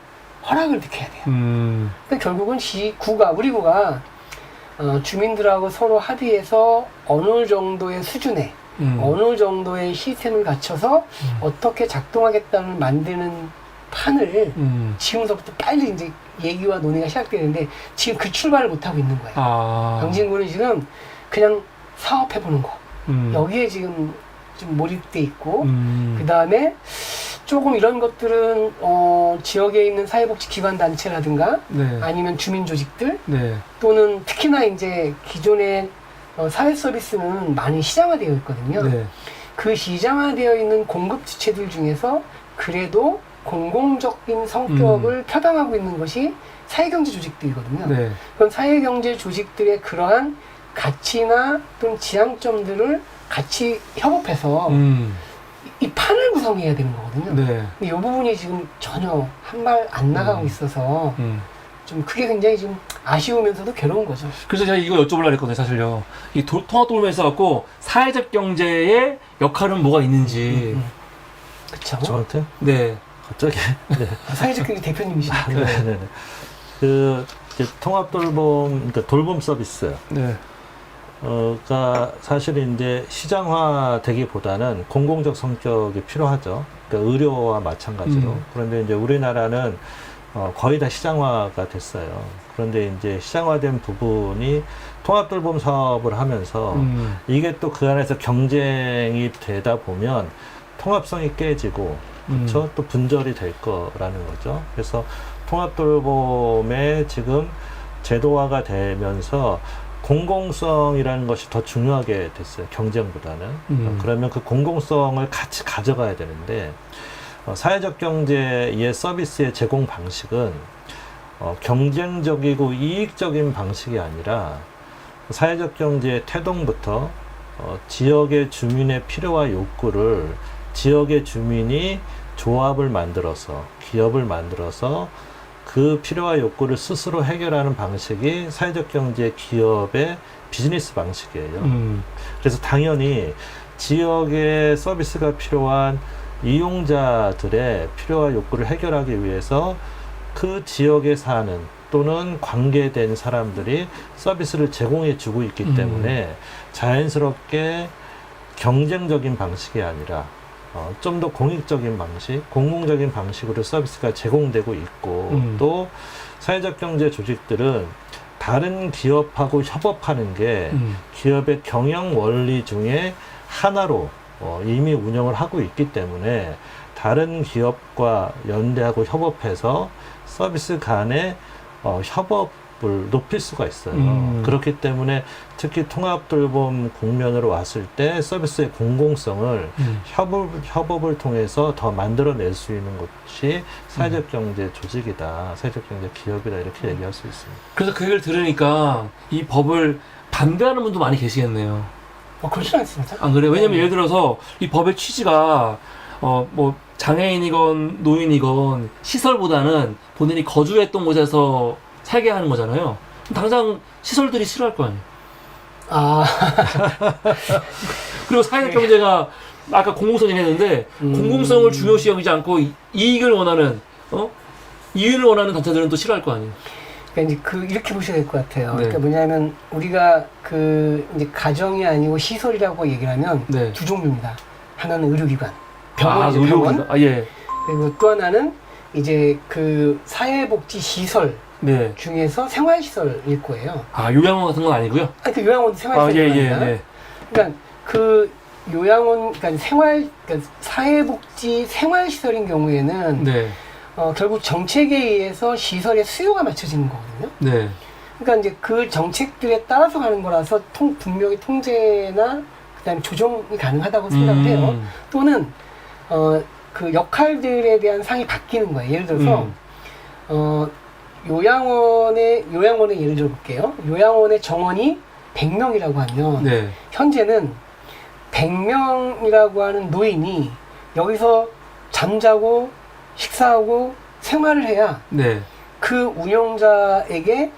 허락을 득해야 돼요. 그러니까 결국은 우리 구가 주민들하고 서로 합의해서 어느 정도의 수준에 어느 정도의 시스템을 갖춰서 어떻게 작동하겠다는 만드는 판을 지금서부터 빨리 이제 얘기와 논의가 시작되는데 지금 그 출발을 못하고 있는 거예요. 광진구는 지금 그냥 사업해보는 거. 여기에 지금 좀 몰입돼 있고, 그 다음에 조금 이런 것들은 지역에 있는 사회복지기관 단체라든가 네. 아니면 주민 조직들 네. 또는 특히나 이제 기존의 사회 서비스는 많이 시장화되어 있거든요. 네. 그 시장화되어 있는 공급 주체들 중에서 그래도 공공적인 성격을 표방하고 있는 것이 사회경제 조직들이거든요. 네. 그런 사회경제 조직들의 그러한 가치나 또는 지향점들을 같이 협업해서 이 판을 구성해야 되는 거거든요. 네. 근데 이 부분이 지금 전혀 한 발 안 나가고 있어서 좀 그게 굉장히 좀 아쉬우면서도 괴로운 거죠. 그래서 제가 이거 여쭤보려고 했거든요, 사실요. 이 통합돌봄에서 갖고 사회적 경제의 역할은 뭐가 있는지. 그쵸? 저한테? 네. 갑자기. 네. 사회적 경제 대표님이시니까. 네네네. 그 이제 통합돌봄, 그러니까 돌봄 서비스. 네. 가 사실 이제 시장화되기보다는 공공적 성격이 필요하죠. 그러니까 의료와 마찬가지로. 그런데 이제 우리나라는 거의 다 시장화가 됐어요. 그런데 이제 시장화된 부분이 통합돌봄 사업을 하면서 이게 또 그 안에서 경쟁이 되다 보면 통합성이 깨지고 그렇죠? 또 분절이 될 거라는 거죠. 그래서 통합돌봄에 지금 제도화가 되면서 공공성이라는 것이 더 중요하게 됐어요. 경쟁보다는. 그러면 그 공공성을 같이 가져가야 되는데 사회적 경제의 서비스의 제공 방식은 경쟁적이고 이익적인 방식이 아니라 사회적 경제의 태동부터 지역의 주민의 필요와 욕구를 지역의 주민이 조합을 만들어서 기업을 만들어서 그 필요와 욕구를 스스로 해결하는 방식이 사회적 경제 기업의 비즈니스 방식이에요. 그래서 당연히 지역의 서비스가 필요한 이용자들의 필요와 욕구를 해결하기 위해서 그 지역에 사는 또는 관계된 사람들이 서비스를 제공해 주고 있기 때문에 자연스럽게 경쟁적인 방식이 아니라 좀 더 공익적인 방식, 공공적인 방식으로 서비스가 제공되고 있고 또 사회적 경제 조직들은 다른 기업하고 협업하는 게 기업의 경영 원리 중에 하나로 이미 운영을 하고 있기 때문에 다른 기업과 연대하고 협업해서 서비스 간의 협업을 높일 수가 있어요. 그렇기 때문에 특히 통합돌봄 국면으로 왔을 때 서비스의 공공성을 협업을 통해서 더 만들어낼 수 있는 것이 사회적 경제 조직이다, 사회적 경제 기업이다 이렇게 얘기할 수 있습니다. 그래서 그 얘기를 들으니까 이 법을 반대하는 분도 많이 계시겠네요. 그렇지 않습니다. 안 그래요? 왜냐면 예를 들어서 이 법의 취지가 뭐 장애인이건 노인이건 시설보다는 본인이 거주했던 곳에서 살게 하는 거잖아요. 당장 시설들이 싫어할 거 아니에요. 그리고 사회적 경제가 아까 공공성 얘기했는데 공공성을 중요시 여기지 않고 이익을 원하는 이윤을 원하는 단체들은 또 싫어할 거 아니에요. 그러니까 이제 이렇게 보셔야 될 것 같아요. 네. 그러니까 뭐냐면 우리가 이제 가정이 아니고 시설이라고 얘기를 하면 네. 두 종류입니다. 하나는 의료기관, 병원이죠, 병원. 예. 그리고 또 하나는 이제 그 사회복지 시설 네. 중에서 생활시설일 거예요. 요양원 같은 건 아니고요. 그 요양원도 생활시설입니다. 예. 그러니까 그 요양원, 그러니까 사회복지 생활시설인 경우에는 네. 결국 정책에 의해서 시설의 수요가 맞춰지는 거거든요. 네. 그러니까 이제 그 정책들에 따라서 가는 거라서 분명히 통제나 그다음에 조정이 가능하다고 생각을 해요. 또는 그 역할들에 대한 상이 바뀌는 거예요. 예를 들어서 요양원의 예를 들어 볼게요. 요양원의 정원이 100명이라고 하면 네. 현재는 100명이라고 하는 노인이 여기서 잠자고 식사하고 생활을 해야 네. 그 운영자에게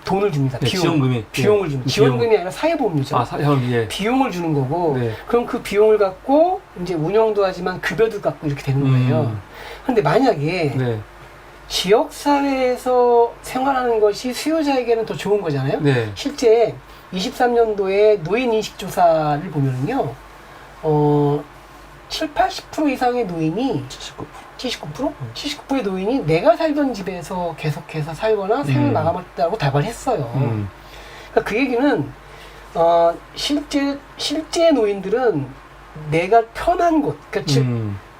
돈을 줍니다. 네, 지원금이. 비용을 줍니다. 지원금이 아니라 사회보험료죠. 예. 비용을 주는 거고 네. 그럼 그 비용을 갖고 이제 운영도 하지만 급여도 갖고 이렇게 되는 거예요. 그런데 만약에 네. 지역사회에서 생활하는 것이 수요자에게는 더 좋은 거잖아요. 네. 실제 23년도에 노인 인식조사를 보면은요, 80% 이상의 노인이 79%? 79%의 노인이 내가 살던 집에서 계속해서 살거나 생을 마감했다고 답을 했어요. 그러니까 그 얘기는 실제 노인들은 내가 편한 곳, 그러니까 즉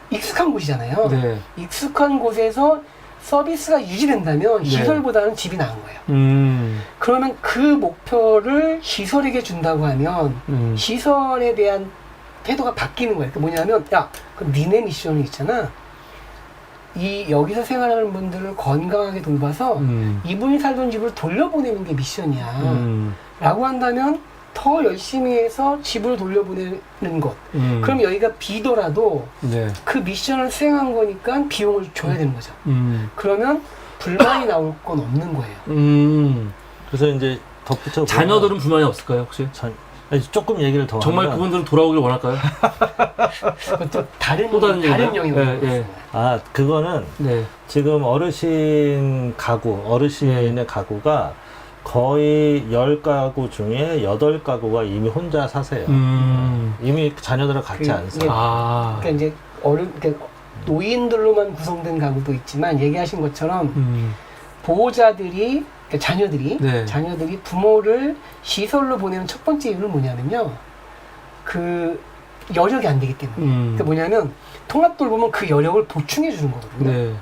익숙한 곳이잖아요. 네. 익숙한 곳에서 서비스가 유지된다면 네. 시설보다는 집이 나은 거예요. 그러면 그 목표를 시설에게 준다고 하면 시설에 대한 태도가 바뀌는 거예요. 그러니까 뭐냐면, 야, 그럼 니네 미션이 있잖아. 여기서 생활하는 분들을 건강하게 돌봐서 이분이 살던 집을 돌려보내는 게 미션이야. 라고 한다면 더 열심히 해서 집을 돌려보내는 것. 그럼 여기가 비더라도 네. 그 미션을 수행한 거니까 비용을 줘야 되는 거죠. 그러면 불만이 나올 건 없는 거예요. 그래서 이제 덧붙여 자녀들은 불만이 없을까요, 혹시? 조금 얘기를 더 정말 하면 그분들은 돌아오길 원할까요? 그것도 다른 얘기예요? 영역으로. 예. 그거는 네. 지금 어르신의 가구가 거의 10가구 중에 8가구가 이미 혼자 사세요. 이미 자녀들은 같이 안 살아요. 그러니까 이제 그러니까 노인들로만 구성된 가구도 있지만 얘기하신 것처럼 보호자들이, 그러니까 자녀들이 부모를 시설로 보내는 첫 번째 이유는 뭐냐면요. 그 여력이 안 되기 때문에. 그러니까 뭐냐면 통합돌봄은 그 여력을 보충해 주는 거거든요. 네.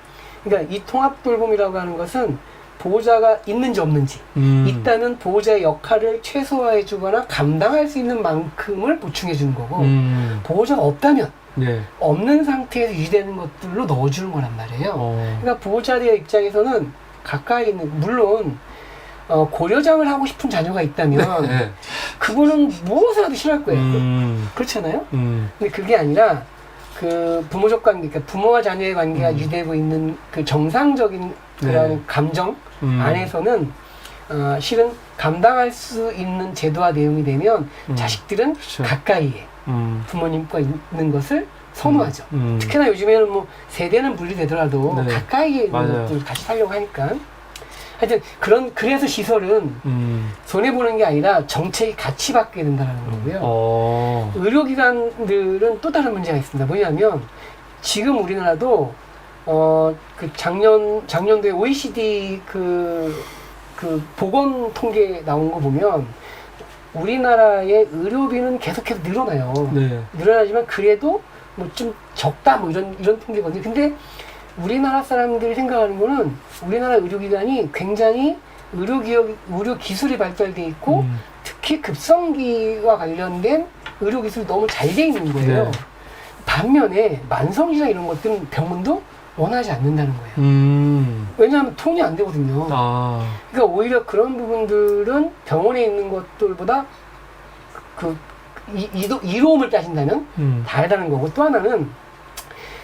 그러니까 이 통합돌봄이라고 하는 것은 보호자가 있는지 없는지 있다면 보호자의 역할을 최소화해 주거나 감당할 수 있는 만큼을 보충해 주는 거고 보호자가 없다면 네. 없는 상태에서 유지되는 것들로 넣어주는 거란 말이에요. 그러니까 보호자들의 입장에서는 가까이 있는, 물론 고려장을 하고 싶은 자녀가 있다면 네. 그분은 무엇을 해도 싫어할 거예요. 그렇잖아요. 근데 그게 아니라 그 부모적 관계, 그러니까 부모와 자녀의 관계가 유지되고 있는 그 정상적인 그런 네. 감정 안에서는 실은 감당할 수 있는 제도와 내용이 되면 자식들은 그렇죠. 가까이에 부모님과 있는 것을 선호하죠. 특히나 요즘에는 뭐 세대는 분리되더라도 네. 가까이에 있는 맞아요. 것들 같이 살려고 하니까. 하여튼 그래서 시설은 손해보는 게 아니라 정책이 같이 바뀌어야 된다는 거고요. 의료기관들은 또 다른 문제가 있습니다. 뭐냐면 지금 우리나라도 그 작년도에 OECD 그 보건 통계 나온 거 보면 우리나라의 의료비는 계속해서 늘어나요. 네. 늘어나지만 그래도 뭐 좀 적다 뭐 이런 통계거든요. 근데 우리나라 사람들이 생각하는 거는 우리나라 의료기관이 굉장히 의료 기술이 발달돼 있고 특히 급성기와 관련된 의료 기술이 너무 잘 돼 있는 거예요. 네. 반면에 만성질환 이런 것들은 병원도 원하지 않는다는 거예요. 왜냐하면 돈이 안 되거든요. 그러니까 오히려 그런 부분들은 병원에 있는 것들보다 이로움을 따진다면 다르다는 거고, 또 하나는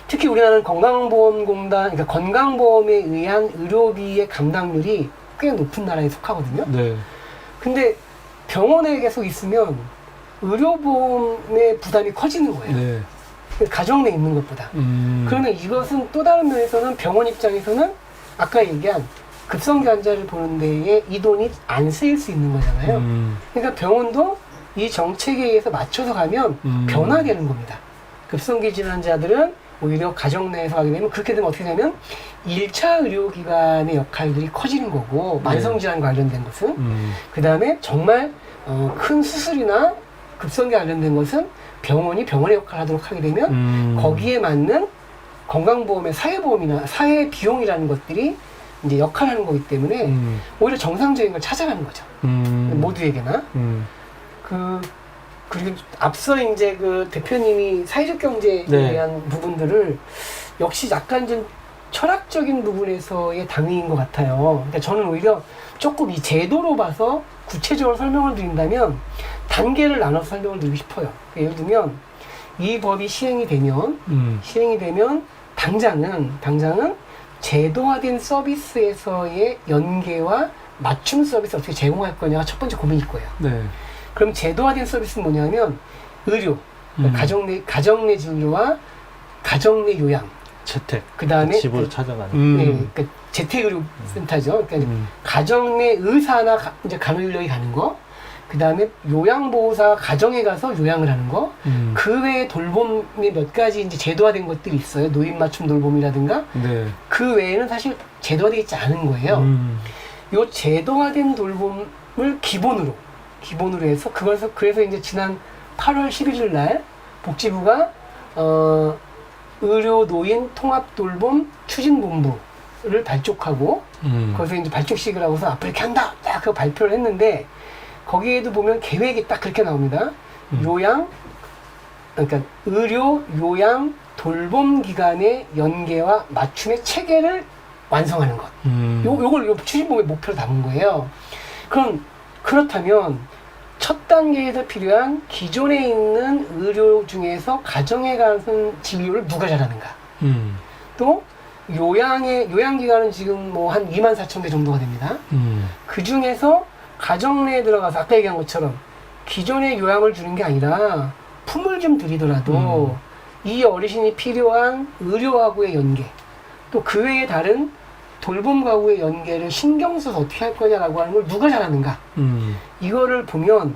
특히 우리나라는 건강보험공단, 그러니까 건강보험에 의한 의료비의 감당률이 꽤 높은 나라에 속하거든요. 네. 근데 병원에 계속 있으면 의료보험의 부담이 커지는 거예요. 네. 가정 내에 있는 것보다. 그러면 이것은 또 다른 면에서는 병원 입장에서는 아까 얘기한 급성기 환자를 보는 데에 이 돈이 안 쓰일 수 있는 거잖아요. 그러니까 병원도 이 정책에 의해서 맞춰서 가면 변화되는 겁니다. 급성기 질환자들은 오히려 가정 내에서 하게 되면, 그렇게 되면 어떻게 되면 1차 의료기관의 역할들이 커지는 거고, 만성질환 관련된 것은 그 다음에 정말 큰 수술이나 급성기 관련된 것은 병원이 병원의 역할을 하도록 하게 되면 거기에 맞는 건강보험의 사회보험이나 사회 비용이라는 것들이 이제 역할을 하는 거기 때문에 오히려 정상적인 걸 찾아가는 거죠. 모두에게나. 그리고 앞서 이제 그 대표님이 사회적 경제에 네. 대한 부분들을 역시 약간 좀 철학적인 부분에서의 당위인 것 같아요. 그러니까 저는 오히려 조금 이 제도로 봐서 구체적으로 설명을 드린다면 단계를 나눠서 설명을 드리고 싶어요. 그러니까 예를 들면 이 법이 시행이 되면 당장은 제도화된 서비스에서의 연계와 맞춤 서비스 어떻게 제공할 거냐가 첫 번째 고민일 거예요. 네. 그럼 제도화된 서비스는 뭐냐면 의료, 가정 내 진료와 가정 내 요양, 재택, 그 다음에 집으로 찾아가는. 네, 그러니까 재택의료센터죠. 그러니까 가정 내 의사나 이제 간호인력이 가는 거, 그 다음에 요양보호사 가정에 가서 요양을 하는 거, 그 외에 돌봄이 몇 가지 이제 제도화된 것들이 있어요. 노인 맞춤 돌봄이라든가. 네. 그 외에는 사실 제도화되어 있지 않은 거예요. 요 제도화된 돌봄을 기본으로 기본으로 해서 그래서 이제 지난 8월 11일 날 복지부가 의료 노인 통합 돌봄 추진본부를 발족하고 거기서 이제 발족식을 하고서 앞으로 이렇게 한다 딱 그 발표를 했는데 거기에도 보면 계획이 딱 그렇게 나옵니다. 그러니까 의료 요양 돌봄 기관의 연계와 맞춤의 체계를 완성하는 것. 요걸 추진본부의 목표로 담은 거예요. 그렇다면 첫 단계에서 필요한 기존에 있는 의료 중에서 가정에 관한 진료를 누가 잘하는가? 또 요양기관은 지금 뭐 한 24,000개 정도가 됩니다. 그 중에서 가정 내에 들어가서 아까 얘기한 것처럼 기존의 요양을 주는 게 아니라 품을 좀 드리더라도 이 어르신이 필요한 의료하고의 연계, 또 그 외에 다른 돌봄가구의 연계를 신경 써서 어떻게 할 거냐라고 하는 걸 누가 잘하는가. 이거를 보면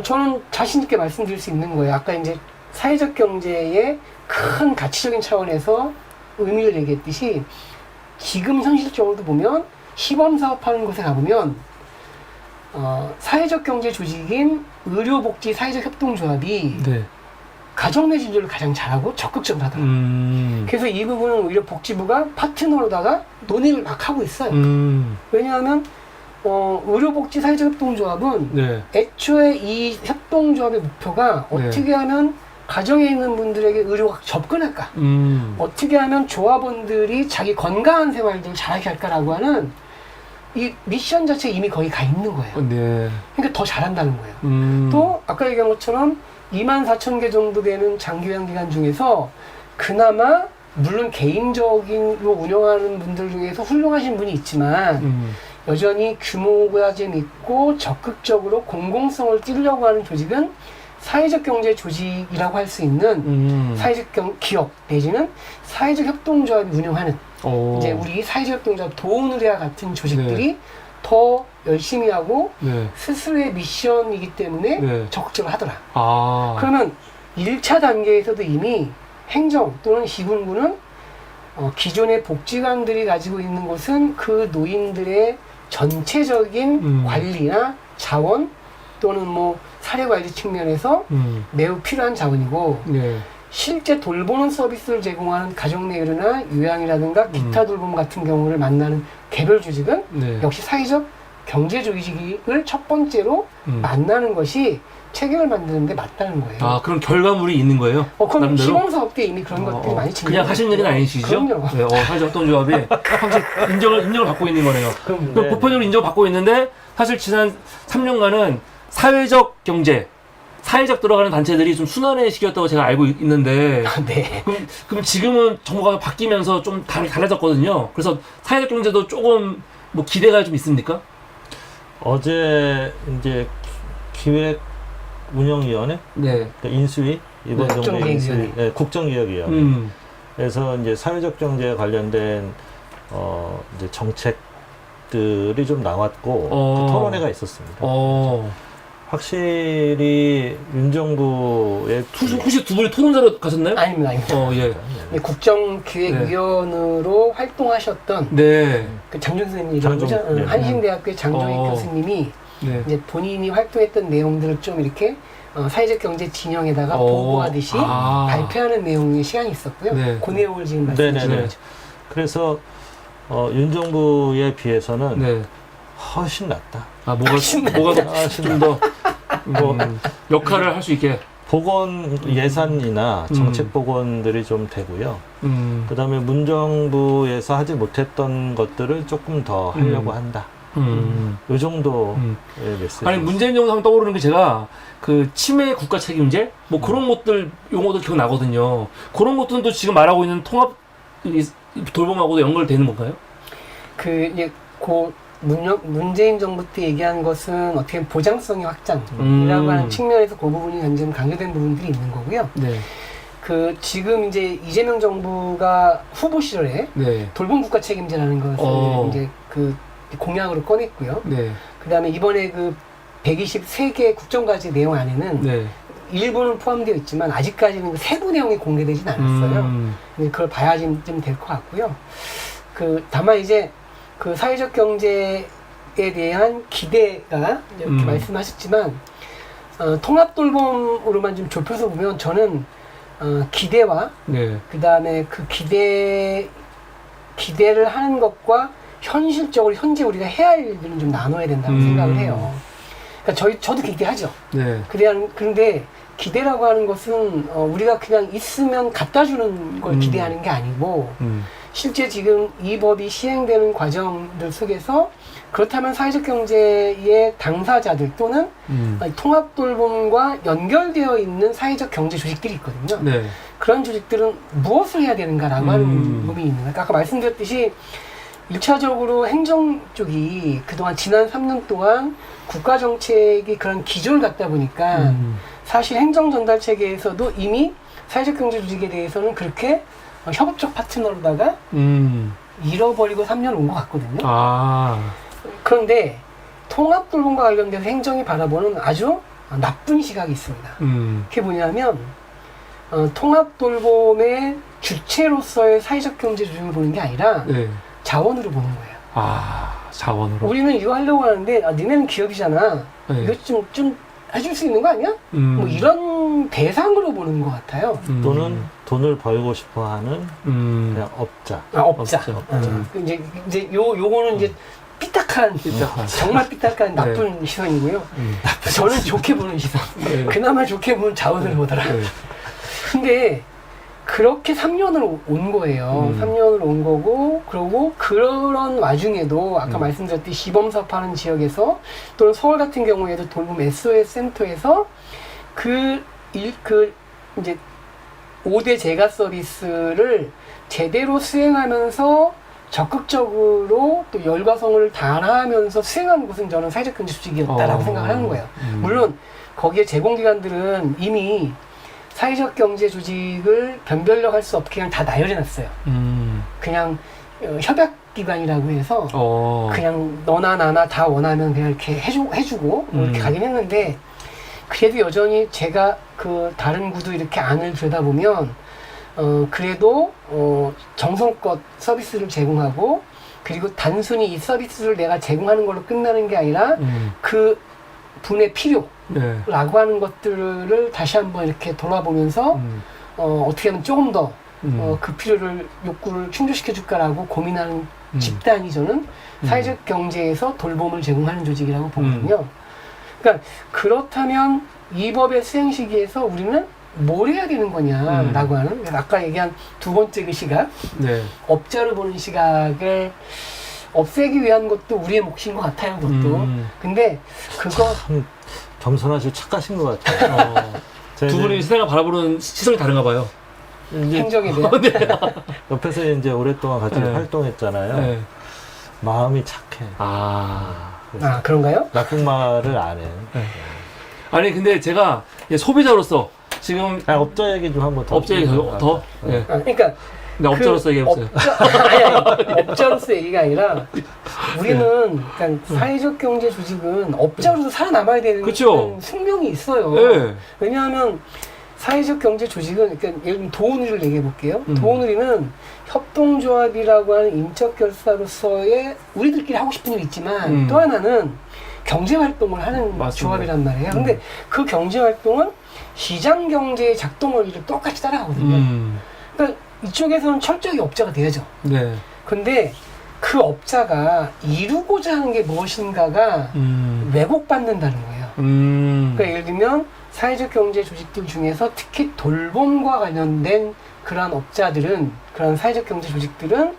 저는 자신 있게 말씀드릴 수 있는 거예요. 아까 이제 사회적 경제의 큰 가치적인 차원에서 의미를 얘기했듯이 지금 현실적으로도 보면 시범사업하는 곳에 가보면 사회적 경제 조직인 의료복지 사회적 협동조합이 네. 가정 내 진료를 가장 잘하고 적극적으로 하더라고요. 그래서 이 부분은 오히려 복지부가 파트너로다가 논의를 막 하고 있어요. 왜냐하면 의료복지 사회적 협동조합은 네. 애초에 이 협동조합의 목표가 어떻게 네. 하면 가정에 있는 분들에게 의료가 접근할까? 어떻게 하면 조합원들이 자기 건강한 생활을 잘하게 할까라고 하는 이 미션 자체에 이미 거의 가 있는 거예요. 네. 그러니까 더 잘한다는 거예요. 또 아까 얘기한 것처럼 24,000개 정도 되는 장기요양기관 중에서 그나마 물론 개인적으로 운영하는 분들 중에서 훌륭하신 분이 있지만 여전히 규모가 좀 있고 적극적으로 공공성을 띠려고 하는 조직은 사회적 경제 조직이라고 할 수 있는 사회적 기업 내지는 사회적 협동조합이 운영하는 이제 우리 사회적 협동조합 도움의뢰와 같은 조직들이 네. 더 열심히 하고 네. 스스로의 미션이기 때문에 네. 적극적으로 하더라. 그러면 1차 단계에서도 이미 행정 또는 시군구는 기존의 복지관들이 가지고 있는 것은 그 노인들의 전체적인 관리나 자원 또는 뭐 사례관리 측면에서 매우 필요한 자원이고 네. 실제 돌보는 서비스를 제공하는 가정 내 의료나 요양이라든가 기타 돌봄 같은 경우를 만나는 개별 조직은 네. 역시 사회적 경제 조직을 첫 번째로 만나는 것이 체계를 만드는 데 맞다는 거예요. 그럼 결과물이 있는 거예요? 그럼 시범사업 때 이미 그런 것들이 많이 진행. 그냥 하신 얘기는 아니시죠? 그럼요. 네, 사회적 협동조합이 확실히 인정을 받고 있는 거네요. 그럼 네. 보편적으로 인정을 받고 있는데 사실 지난 3년간은 사회적 경제, 사회적 들어가는 단체들이 좀 순환의 시기였다고 제가 알고 있는데 네. 그럼 지금은 정부가 바뀌면서 좀 달라졌거든요. 그래서 사회적 경제도 조금 뭐 기대가 좀 있습니까? 어제 이제 기획운영위원회, 네. 그러니까 인수위 이번 네. 정부 인수위, 네, 국정기획위원회. 그래서 이제 사회적 경제에 관련된 이제 정책들이 좀 나왔고 그 토론회가 있었습니다. 확실히 윤 정부의 혹시 두 분이 토론자로 가셨나요? 아닙니다. 예. 네, 국정기획위원으로 활동하셨던 네. 그 장준 선생님이죠. 네. 한신대학교의 장종익 교수님이 네. 이제 본인이 활동했던 내용들을 좀 이렇게 사회적 경제 진영에다가 보고하듯이 발표하는 내용의 시간이 있었고요. 네. 그 내용을 지금 말씀드리는 거죠. 그래서 윤 정부에 비해서는 네. 훨씬 낫다. 뭐가 훨씬 더 역할을 할 수 있게 보건 예산이나 정책 보건들이 좀 되고요. 그다음에 문정부에서 하지 못했던 것들을 조금 더 하려고 한다. 이 정도의 메시지. 아니 문재인 정부 하면 떠오르는 게 제가 그 치매 국가 책임제 뭐 그런 것들 용어도 기억나거든요. 그런 것들은 또 지금 말하고 있는 통합 돌봄하고도 연결되는 건가요? 문재인 정부 때 얘기한 것은 어떻게 보면 보장성의 확장이라고 하는 측면에서 그 부분이 굉장히 강조된 부분들이 있는 거고요. 네. 지금 이제 이재명 정부가 후보 시절에 네. 돌봄 국가 책임제라는 것을 이제 공약으로 꺼냈고요. 네. 그 다음에 이번에 123개 국정과제 내용 안에는 네. 일부는 포함되어 있지만 아직까지는 세부 내용이 공개되진 않았어요. 그걸 봐야 좀 될 것 같고요. 다만 이제 사회적 경제의 대한 기대가 이렇게 말씀하셨지만 통합돌봄으로만 좀 좁혀서 보면 저는 기대와 네. 그 다음에 그 기대를 하는 것과 현실적으로 현재 우리가 해야 할 일들은 좀 나눠야 된다고 생각을 해요. 그러니까 저도 기대하죠. 네. 그런데 기대라고 하는 것은 우리가 그냥 있으면 갖다 주는 걸 기대하는 게 아니고 실제 지금 이 법이 시행되는 과정들 속에서 그렇다면 사회적 경제의 당사자들 또는 통합돌봄과 연결되어 있는 사회적 경제 조직들이 있거든요. 네. 그런 조직들은 무엇을 해야 되는가라고 하는 부분이 있는 거예요. 아까 말씀드렸듯이 1차적으로 행정 쪽이 그동안 지난 3년 동안 국가정책이 그런 기조를 갖다 보니까 사실 행정전달체계에서도 이미 사회적 경제 조직에 대해서는 그렇게 협업적 파트너로다가 잃어버리고 3년 온 것 같거든요. 그런데 통합돌봄과 관련돼서 행정이 바라보는 아주 나쁜 시각이 있습니다. 그게 뭐냐면 통합돌봄의 주체로서의 사회적 경제 조직을 보는 게 아니라 네. 자원으로 보는 거예요. 자원으로. 우리는 이거 하려고 하는데 니네는 기업이잖아. 네. 이거 좀 해줄 수 있는 거 아니야? 뭐 이런 대상으로 보는 것 같아요. 또는 돈을 벌고 싶어하는 그냥 업자. 업자. 이제 요거는 이제 삐딱한 정말 삐딱한 나쁜 시선이고요. 저는 좋게 보는 시선. 네. 그나마 좋게 보면 자원을 보더라. 네. 근데 그렇게 3년을 온 거예요. 3년을 온 거고, 그리고 그런 와중에도 아까 말씀드렸듯이 시범사업하는 지역에서 또는 서울 같은 경우에도 돌봄 SOS 센터에서 이제 5대 재가 서비스를 제대로 수행하면서 적극적으로 또 열과성을 다하면서 수행한 곳은 저는 사회적 경제 조직이었다라고 생각을 하는 거예요. 물론 거기에 제공기관들은 이미 사회적 경제 조직을 변별력 할 수 없게 그냥 다 나열해 놨어요. 그냥 협약기관이라고 해서 그냥 너나 나나 다 원하면 그냥 이렇게 해주고 뭐 이렇게 가긴 했는데 그래도 여전히 제가 그 다른 구도 이렇게 안을 들여다보면 그래도 정성껏 서비스를 제공하고 그리고 단순히 이 서비스를 내가 제공하는 걸로 끝나는 게 아니라 그 분의 필요 라고 하는 것들을 다시 한번 이렇게 돌아보면서 어떻게 하면 조금 더 그 필요를 욕구를 충족시켜 줄까라고 고민하는 집단이 저는 사회적 경제에서 돌봄을 제공하는 조직이라고 보거든요. 그러니까 그렇다면 이 법의 수행 시기에서 우리는 뭘 해야 되는 거냐라고 하는 아까 얘기한 두 번째 그 시각 업자를 보는 시각을 없애기 위한 것도 우리의 몫인 것 같아요. 그것도. 근데 그거 참 겸손하시고 착하신 것 같아요. 두 분이 세상을 바라보는 시선이 다른가 봐요. 행정에 대한. 옆에서 이제 오랫동안 같이 활동했잖아요. 마음이 착해. 그런가요? 나쁜 말을 안 해. 아니 근데 제가 소비자로서 지금 업자 얘기 좀 한번 더. 업자 얘기 더? 그러니까 네, 업자로서 얘기해보세요. 업자로서 얘기가 아니라 우리는 그러니까 사회적 경제 조직은 업자로서 살아남아야 되는 그쵸? 숙명이 있어요. 왜냐하면 사회적 경제 조직은 그러니까 예를 들면 도우누리를 얘기해 볼게요. 도우누리는 협동조합이라고 하는 인적 결사로서의 우리들끼리 하고 싶은 일이 있지만 또 하나는 경제활동을 하는 맞습니다. 조합이란 말이에요. 근데 그 경제활동은 시장 경제의 작동 원리를 똑같이 따라가거든요. 그러니까 이쪽에서는 철저히 업자가 돼야죠. 근데 그 업자가 이루고자 하는 게 무엇인가가 왜곡받는다는 거예요. 그러니까 예를 들면 사회적 경제 조직들 중에서 특히 돌봄과 관련된 그러한 업자들은, 그러한 사회적 경제 조직들은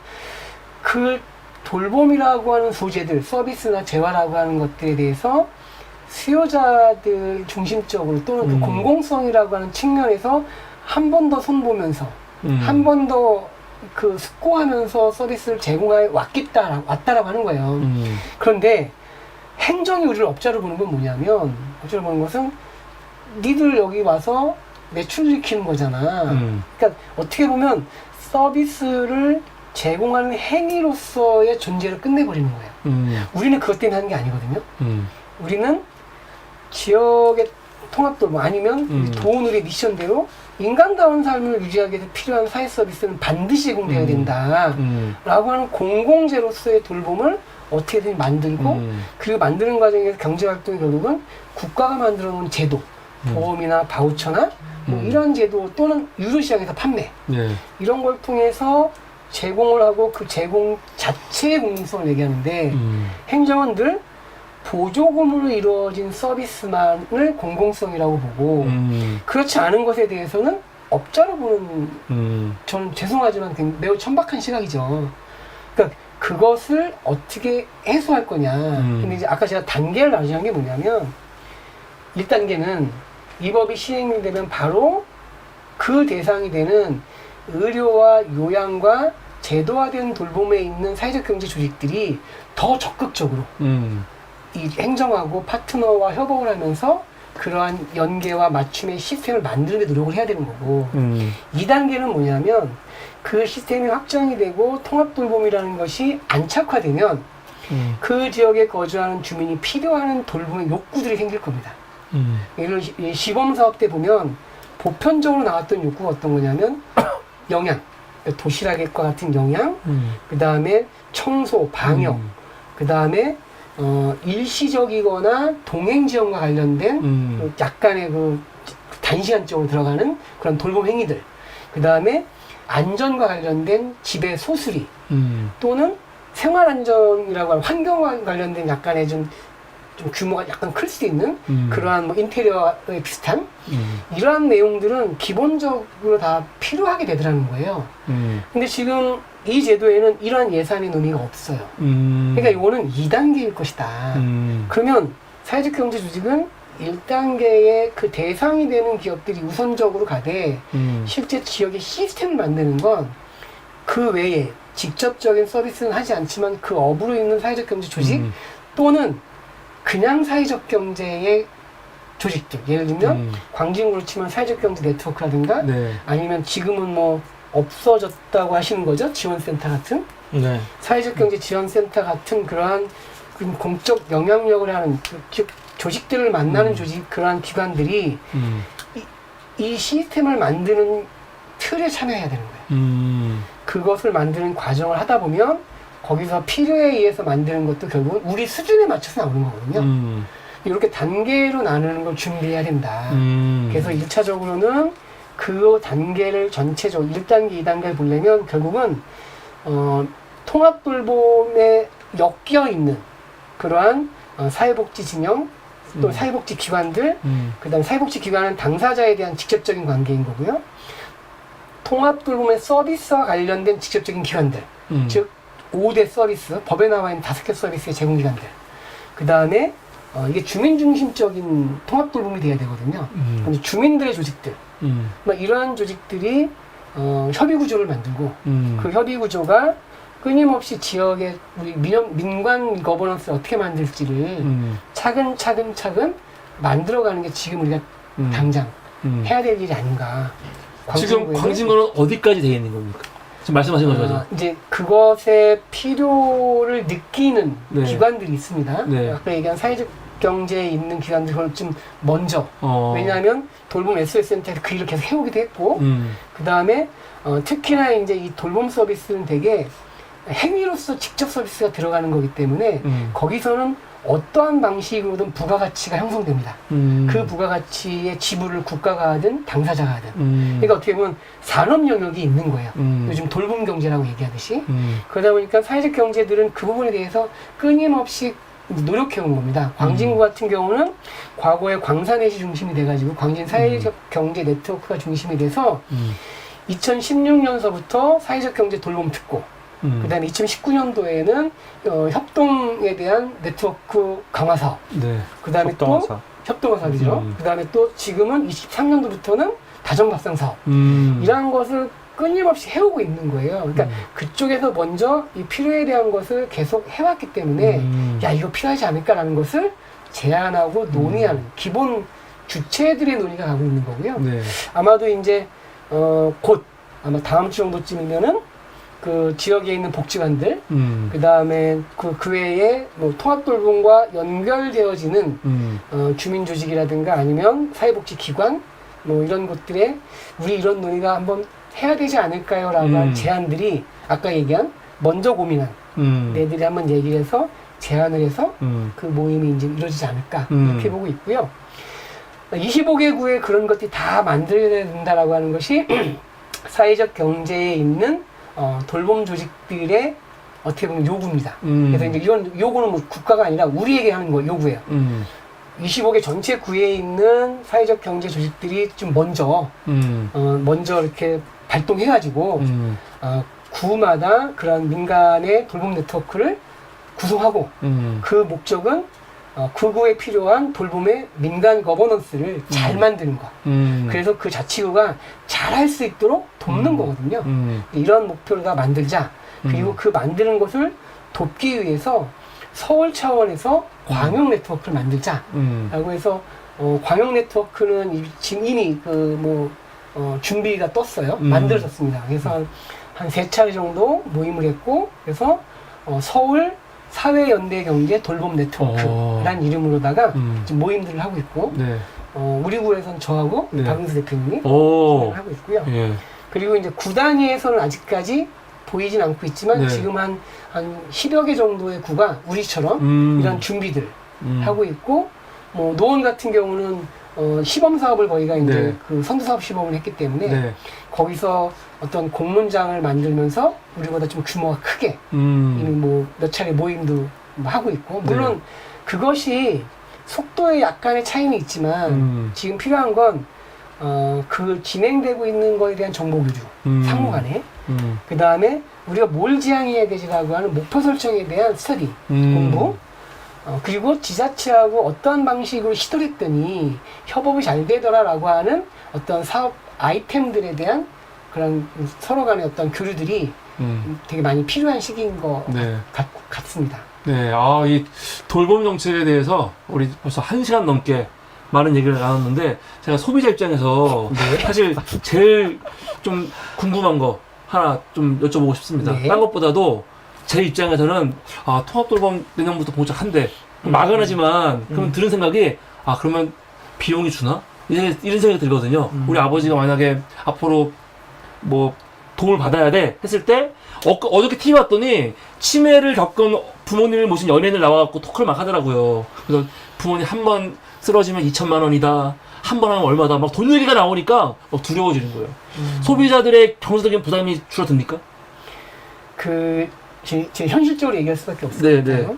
그 돌봄이라고 하는 소재들, 서비스나 재화라고 하는 것들에 대해서 수요자들 중심적으로 또는 그 공공성이라고 하는 측면에서 한 번 더 손보면서 한 번 더 그 숙고하면서 서비스를 제공해 왔다라고 하는 거예요. 그런데 행정이 우리를 업자로 보는 건 뭐냐면, 업자로 보는 것은 니들 여기 와서 매출을 일으키는 거잖아. 그러니까 어떻게 보면 서비스를 제공하는 행위로서의 존재를 끝내버리는 거예요. 우리는 그것 때문에 하는 게 아니거든요. 우리는 지역의 통합돌봄 아니면 도우누리 미션대로 인간다운 삶을 유지하기 위해서 필요한 사회 서비스는 반드시 제공되어야 된다 라고 하는 공공재로서의 돌봄을 어떻게든 만들고 그리고 만드는 과정에서 경제활동이 결국은 국가가 만들어 놓은 제도, 보험이나 바우처나 뭐 이런 제도 또는 유로시장에서 판매 네. 이런 걸 통해서 제공을 하고 그 제공 자체의 공공성을 얘기하는데 행정은 늘 보조금으로 이루어진 서비스만을 공공성이라고 보고 그렇지 않은 것에 대해서는 업자로 보는 저는 죄송하지만 매우 천박한 시각이죠. 그러니까 그것을 어떻게 해소할 거냐. 근데 이제 아까 제가 단계를 나누는 게 뭐냐면 1단계는 이 법이 시행이 되면 바로 그 대상이 되는 의료와 요양과 제도화된 돌봄에 있는 사회적 경제 조직들이 더 적극적으로 이 행정하고 파트너와 협업을 하면서 그러한 연계와 맞춤의 시스템을 만드는 데 노력을 해야 되는 거고 2단계는 뭐냐면 그 시스템이 확정이 되고 통합돌봄이라는 것이 안착화되면 그 지역에 거주하는 주민이 필요한 돌봄의 욕구들이 생길 겁니다. 예를 들어 시범사업 때 보면 보편적으로 나왔던 욕구가 어떤 거냐면 영양, 도시락과 같은 영양, 그 다음에 청소, 방역, 그 다음에 일시적이거나 동행지원과 관련된 약간의 그 단시간적으로 들어가는 그런 돌봄 행위들, 그 다음에 안전과 관련된 집의 소수리 또는 생활안전이라고 하는 환경과 관련된 약간의 좀 규모가 약간 클 수 있는 그러한 뭐 인테리어에 비슷한 이러한 내용들은 기본적으로 다 필요하게 되더라는 거예요. 근데 지금 이 제도에는 이러한 예산의 논의가 없어요. 그러니까 이거는 2단계일 것이다. 그러면 사회적 경제 조직은 1단계의 그 대상이 되는 기업들이 우선적으로 가되 실제 지역의 시스템을 만드는 건 그 외에 직접적인 서비스는 하지 않지만 그 업으로 있는 사회적 경제 조직 또는 그냥 사회적 경제의 조직들, 예를 들면 광진구로 치면 사회적 경제 네트워크라든가 네. 아니면 지금은 뭐 없어졌다고 하시는 거죠, 지원센터 같은 네. 사회적 경제 지원센터 같은 그러한 공적 영향력을 하는 즉 조직들을 만나는 조직 그러한 기관들이 이 시스템을 만드는 틀에 참여해야 되는 거예요. 그것을 만드는 과정을 하다 보면 거기서 필요에 의해서 만드는 것도 결국은 우리 수준에 맞춰서 나오는 거거든요. 이렇게 단계로 나누는 걸 준비해야 된다. 그래서 1차적으로는 그 단계를 전체적으로 1단계, 2단계를 보려면 결국은 통합돌봄에 엮여 있는 그러한 사회복지 진영 또 사회복지 기관들 그 다음 사회복지 기관은 당사자에 대한 직접적인 관계인 거고요. 통합돌봄의 서비스와 관련된 직접적인 기관들 즉 5대 서비스, 법에 나와 있는 5개 서비스의 제공기관들. 그 다음에, 이게 주민중심적인 통합돌봄이 돼야 되거든요. 근데 주민들의 조직들. 이러한 조직들이, 협의구조를 만들고, 그 협의구조가 끊임없이 지역의 우리 민관 거버넌스를 어떻게 만들지를 차근차근 만들어가는 게 지금 우리가 당장 해야 될 일이 아닌가. 지금 광진구는 어디까지 되어 있는 겁니까? 지금 말씀하신 거죠? 이제 그것의 필요를 느끼는 네. 기관들이 있습니다. 네. 아까 얘기한 사회적 경제에 있는 기관들을 좀 먼저 왜냐하면 돌봄 SOS센터에서 그 일을 계속 해오기도 했고 그 다음에 특히나 이제 이 돌봄 서비스는 되게 행위로서 직접 서비스가 들어가는 거기 때문에 거기서는 어떠한 방식으로든 부가가치가 형성됩니다. 그 부가가치의 지불을 국가가 하든 당사자가 하든. 그러니까 어떻게 보면 산업 영역이 있는 거예요. 요즘 돌봄 경제라고 얘기하듯이. 그러다 보니까 사회적 경제들은 그 부분에 대해서 끊임없이 노력해온 겁니다. 광진구 같은 경우는 과거에 광산회시 중심이 돼가지고 광진 사회적 경제 네트워크가 중심이 돼서 2016년서부터 사회적 경제 돌봄 특구 그 다음에 2019년도에는 협동에 대한 네트워크 강화 사업. 네. 그 다음에 또 협동화 사업이죠. 그 다음에 또 지금은 23년도부터는 다정밥상 사업. 이러한 것을 끊임없이 해오고 있는 거예요. 그러니까 그쪽에서 먼저 이 필요에 대한 것을 계속 해왔기 때문에 야 이거 필요하지 않을까라는 것을 제안하고 논의하는 기본 주체들의 논의가 가고 있는 거고요. 네. 아마도 이제 곧 아마 다음 주 정도쯤이면은 그 지역에 있는 복지관들, 그 다음에 그 외에 뭐 통합돌봄과 연결되어지는 주민조직이라든가 아니면 사회복지기관 뭐 이런 곳들에 우리 이런 논의가 한번 해야 되지 않을까요? 라고 한 제안들이 아까 얘기한 먼저 고민한 애들이 한번 얘기를 해서 제안을 해서 그 모임이 이제 이루어지지 않을까 이렇게 보고 있고요. 25개국의 그런 것들이 다 만들어야 된다라고 하는 것이 사회적 경제에 있는 돌봄 조직들의 어떻게 보면 요구입니다. 그래서 이제 이건 요구는 뭐 국가가 아니라 우리에게 하는 거 요구예요. 25개 전체 구에 있는 사회적 경제 조직들이 좀 먼저 이렇게 발동해가지고 구마다 그런 민간의 돌봄 네트워크를 구성하고 그 목적은 그 구에 필요한 돌봄의 민간 거버넌스를 잘 만드는 것. 그래서 그 자치구가 잘할 수 있도록 돕는 거거든요. 이런 목표를 다 만들자. 그리고 그 만드는 것을 돕기 위해서 서울 차원에서 광역 네트워크를 만들자라고 해서 광역 네트워크는 지금 이미 준비가 떴어요. 만들어졌습니다. 그래서 한 3차례 정도 모임을 했고, 그래서 서울 사회연대경제 돌봄 네트워크라는 이름으로다가 지금 모임들을 하고 있고, 네. 우리 구에서는 저하고 네. 박은수 대표님이 진행을 하고 있고요. 예. 그리고 이제 구 단위에서는 아직까지 보이진 않고 있지만 네. 지금 한 10여 개 정도의 구가 우리처럼 이런 준비들 하고 있고, 뭐 노원 같은 경우는 시범 사업을 거기가 이제 네. 그 선도 사업 시범을 했기 때문에 네. 거기서 어떤 공론장을 만들면서 우리보다 좀 규모가 크게 이미 뭐 몇 차례 모임도 하고 있고, 물론 네. 그것이 속도에 약간의 차이는 있지만 지금 필요한 건 그 진행되고 있는 거에 대한 정보 교류, 상호 간에 그 다음에 우리가 뭘 지향해야 되지라고 하는 목표 설정에 대한 스터디, 공부, 그리고 지자체하고 어떠한 방식으로 시도를 했더니 협업이 잘 되더라라고 하는 어떤 사업 아이템들에 대한 그런 서로 간의 어떤 교류들이 되게 많이 필요한 시기인 것 네. 같습니다. 네, 이 돌봄 정책에 대해서 우리 벌써 1시간 넘게 많은 얘기를 나눴는데, 제가 소비자 입장에서 사실 제일 좀 궁금한 거 하나 좀 여쭤보고 싶습니다. 네. 딴 것보다도 제 입장에서는 통합돌봄 내년부터 봉착한대. 막연하지만 그럼 드는 생각이 그러면 비용이 주나? 이런 생각이 들거든요. 우리 아버지가 만약에 앞으로 뭐 도움을 받아야 돼 했을 때 어저께 TV 왔더니 치매를 겪은 부모님을 모신 연예인을 나와갖고 토크를 막 하더라고요. 그래서 부모님 한 번 쓰러지면 2천만 원이다. 한 번 하면 얼마다. 막 돈 얘기가 나오니까 막 두려워지는 거예요. 소비자들의 경제적인 부담이 줄어듭니까? 제 현실적으로 얘기할 수밖에 없어요. 네, 네.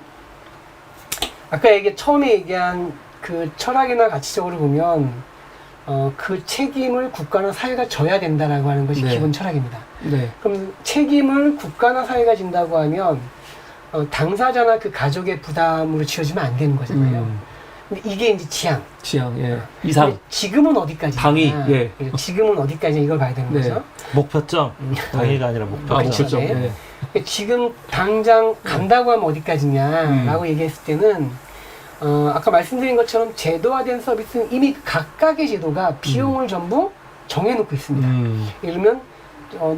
아까 처음에 얘기한 그 철학이나 가치적으로 보면 그 책임을 국가나 사회가 져야 된다라고 하는 것이 네. 기본 철학입니다. 네. 그럼 책임을 국가나 사회가 진다고 하면 당사자나 그 가족의 부담으로 지어지면 안 되는 거잖아요. 근데 이게 이제 지향, 예. 이상. 근데 지금은 어디까지냐? 당위, 예. 지금은 어디까지냐 이걸 봐야 되는 네. 거죠. 목표점. 당위가 아니라 목표점. 그렇죠. 목표점. 네. 예. 지금 당장 간다고 하면 어디까지냐라고 얘기했을 때는 아까 말씀드린 것처럼 제도화된 서비스는 이미 각각의 제도가 비용을 전부 정해놓고 있습니다. 예를 들면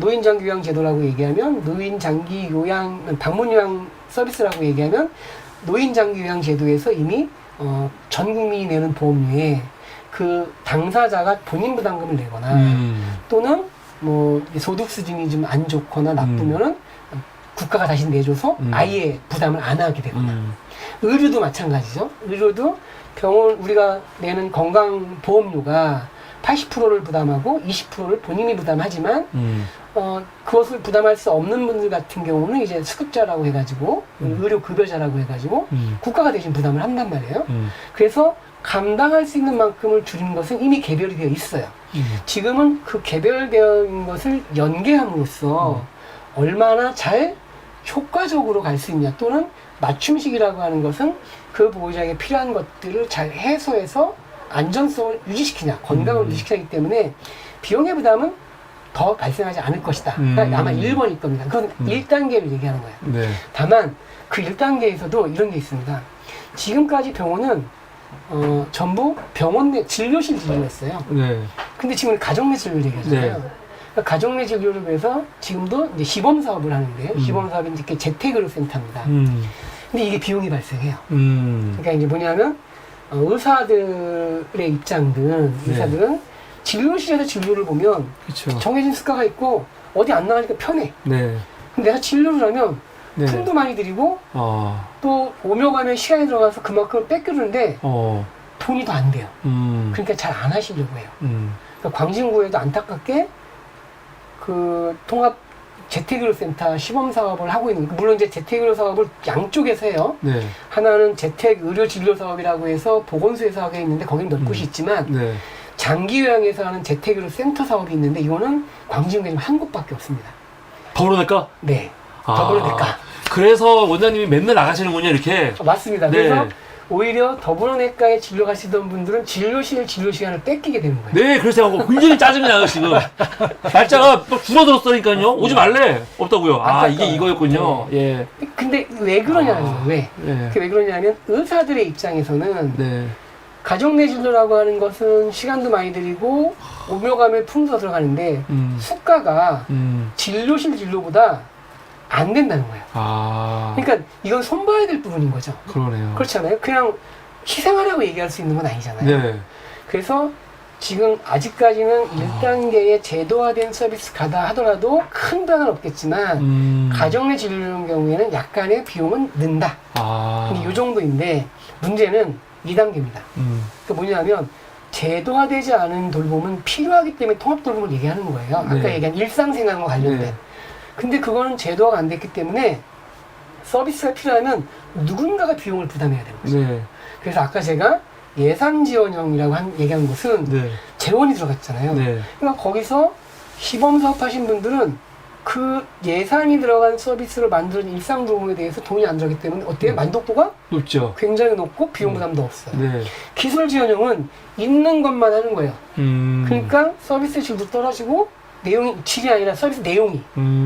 노인장기 요양 제도라고 얘기하면 노인장기 요양 방문 요양 서비스라고 얘기하면 노인장기 요양 제도에서 이미 전 국민이 내는 보험료에 그 당사자가 본인 부담금을 내거나 또는 뭐 소득 수준이 좀 안 좋거나 나쁘면은 국가가 다시 내줘서 아예 부담을 안 하게 되거나 의료도 마찬가지죠. 의료도 병원 우리가 내는 건강보험료가 80%를 부담하고 20%를 본인이 부담하지만 그것을 부담할 수 없는 분들 같은 경우는 이제 수급자라고 해가지고 의료급여자라고 해가지고 국가가 대신 부담을 한단 말이에요. 그래서 감당할 수 있는 만큼을 줄이는 것은 이미 개별이 되어 있어요. 지금은 그 개별되어 있는 것을 연계함으로써 얼마나 잘 효과적으로 갈 수 있냐, 또는 맞춤식이라고 하는 것은 그 보호자에게 필요한 것들을 잘 해소해서 안전성을 유지시키냐, 건강을 유지시키기 때문에 비용의 부담은 더 발생하지 않을 것이다. 그러니까 아마 1번일 겁니다. 그건 1단계를 얘기하는 거예요. 네. 다만 그 1단계에서도 이런 게 있습니다. 지금까지 병원은 전부 병원 내 진료실 진료였어요. 네. 근데 지금 가정 내 진료를 얘기하잖아요. 네. 그러니까 가정 내 진료를 위해서 지금도 이제 시범 사업을 하는데, 시범 사업은 이렇게 재택의료 센터입니다. 근데 이게 비용이 발생해요. 그러니까 이제 뭐냐면 의사들의 입장들은, 의사들은 진료실에서 진료를 보면 그쵸. 정해진 수가가 있고 어디 안 나가니까 편해. 네. 근데 내가 진료를 하면 네. 품도 많이 들이고 또 오며 가며 시간이 들어가서 그만큼 뺏겨주는데 돈이 더 안 돼요. 그러니까 잘 안 하시려고 해요. 그러니까 광진구에도 안타깝게 그 통합 재택의료센터 시범 사업을 하고 있는, 물론 이제 재택의료 사업을 양쪽에서 해요. 네. 하나는 재택의료진료 사업이라고 해서 보건소에서 하게 있는데 거기는 몇 곳이 있지만 네. 장기 요양에서 하는 재택의료센터 사업이 있는데 이거는 광진구에 지금 한 곳밖에 없습니다. 더불어낼까? 네. 더불어낼까? 그래서 원장님이 맨날 나가시는군요, 이렇게. 맞습니다. 네. 그래서 오히려 더불어내과에 진료 가시던 분들은 진료실 진료 시간을 뺏기게 되는 거예요. 네, 그래서 제가 굉장히 짜증이 나요, 지금. 날짜가 또 줄어들었으니까요. 오지 말래. 없다고요. 아, 이게 이거였군요. 네. 예. 근데 왜 그러냐는 거예요. 왜? 네. 왜 그러냐면 의사들의 입장에서는 네. 가정 내 진료라고 하는 것은 시간도 많이 들이고 오며 가며 품도 들어가는데 수가가 진료실 진료보다 안 된다는 거예요. 그러니까 이건 손봐야 될 부분인 거죠. 그러네요. 그렇지 않아요? 그냥 희생하라고 얘기할 수 있는 건 아니잖아요. 네. 그래서 지금 아직까지는 1단계의 제도화된 서비스 가다 하더라도 큰 변화는 없겠지만 가정 내 진료의 경우에는 약간의 비용은 는다. 근데 이 정도인데 문제는 2단계입니다. 그러니까 뭐냐면 제도화되지 않은 돌봄은 필요하기 때문에 통합 돌봄을 얘기하는 거예요. 아까 네. 얘기한 일상생활과 관련된. 네. 근데 그거는 제도화가 안 됐기 때문에 서비스가 필요하면 누군가가 비용을 부담해야 되는 거죠. 네. 그래서 아까 제가 예산지원형이라고 얘기한 것은 네. 재원이 들어갔잖아요. 네. 그러니까 거기서 시범사업 하신 분들은 그 예산이 들어간 서비스를 만드는 일상돌봄에 대해서 돈이 안 들어가기 때문에 어때요? 만족도가 높죠. 굉장히 높고 비용 부담도 없어요. 네. 기술지원형은 있는 것만 하는 거예요. 그러니까 서비스 질도 떨어지고 내용이 질이 아니라 서비스 내용이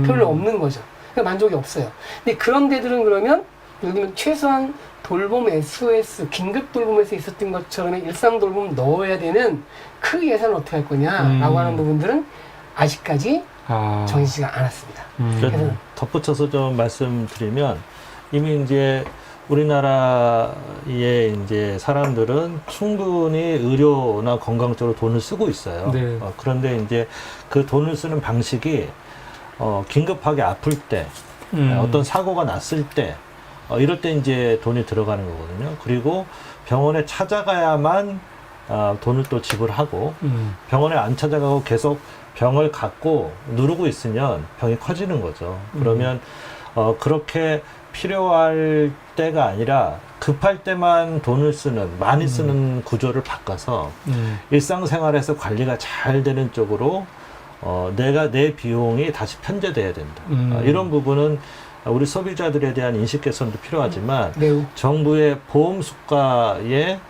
별로 없는 거죠. 그러니까 만족이 없어요. 근데 그런 데들은 그러면 예를 들면 최소한 돌봄 SOS 긴급 돌봄에서 있었던 것처럼 일상 돌봄 넣어야 되는 그 예산을 어떻게 할 거냐라고 하는 부분들은 아직까지 정해지지가 않았습니다. 그래서 덧붙여서 좀 말씀드리면 이미 이제 우리나라의 이제 사람들은 충분히 의료나 건강 쪽으로 돈을 쓰고 있어요. 네. 그런데 이제 그 돈을 쓰는 방식이 긴급하게 아플 때, 어떤 사고가 났을 때, 이럴 때 이제 돈이 들어가는 거거든요. 그리고 병원에 찾아가야만 돈을 또 지불하고 병원에 안 찾아가고 계속 병을 갖고 누르고 있으면 병이 커지는 거죠. 그러면 그렇게 필요할 때가 아니라 급할 때만 돈을 쓰는, 많이 쓰는 구조를 바꿔서 일상생활에서 관리가 잘 되는 쪽으로 내 비용이 다시 편제돼야 된다. 이런 부분은 우리 소비자들에 대한 인식 개선도 필요하지만 정부의 보험 수가의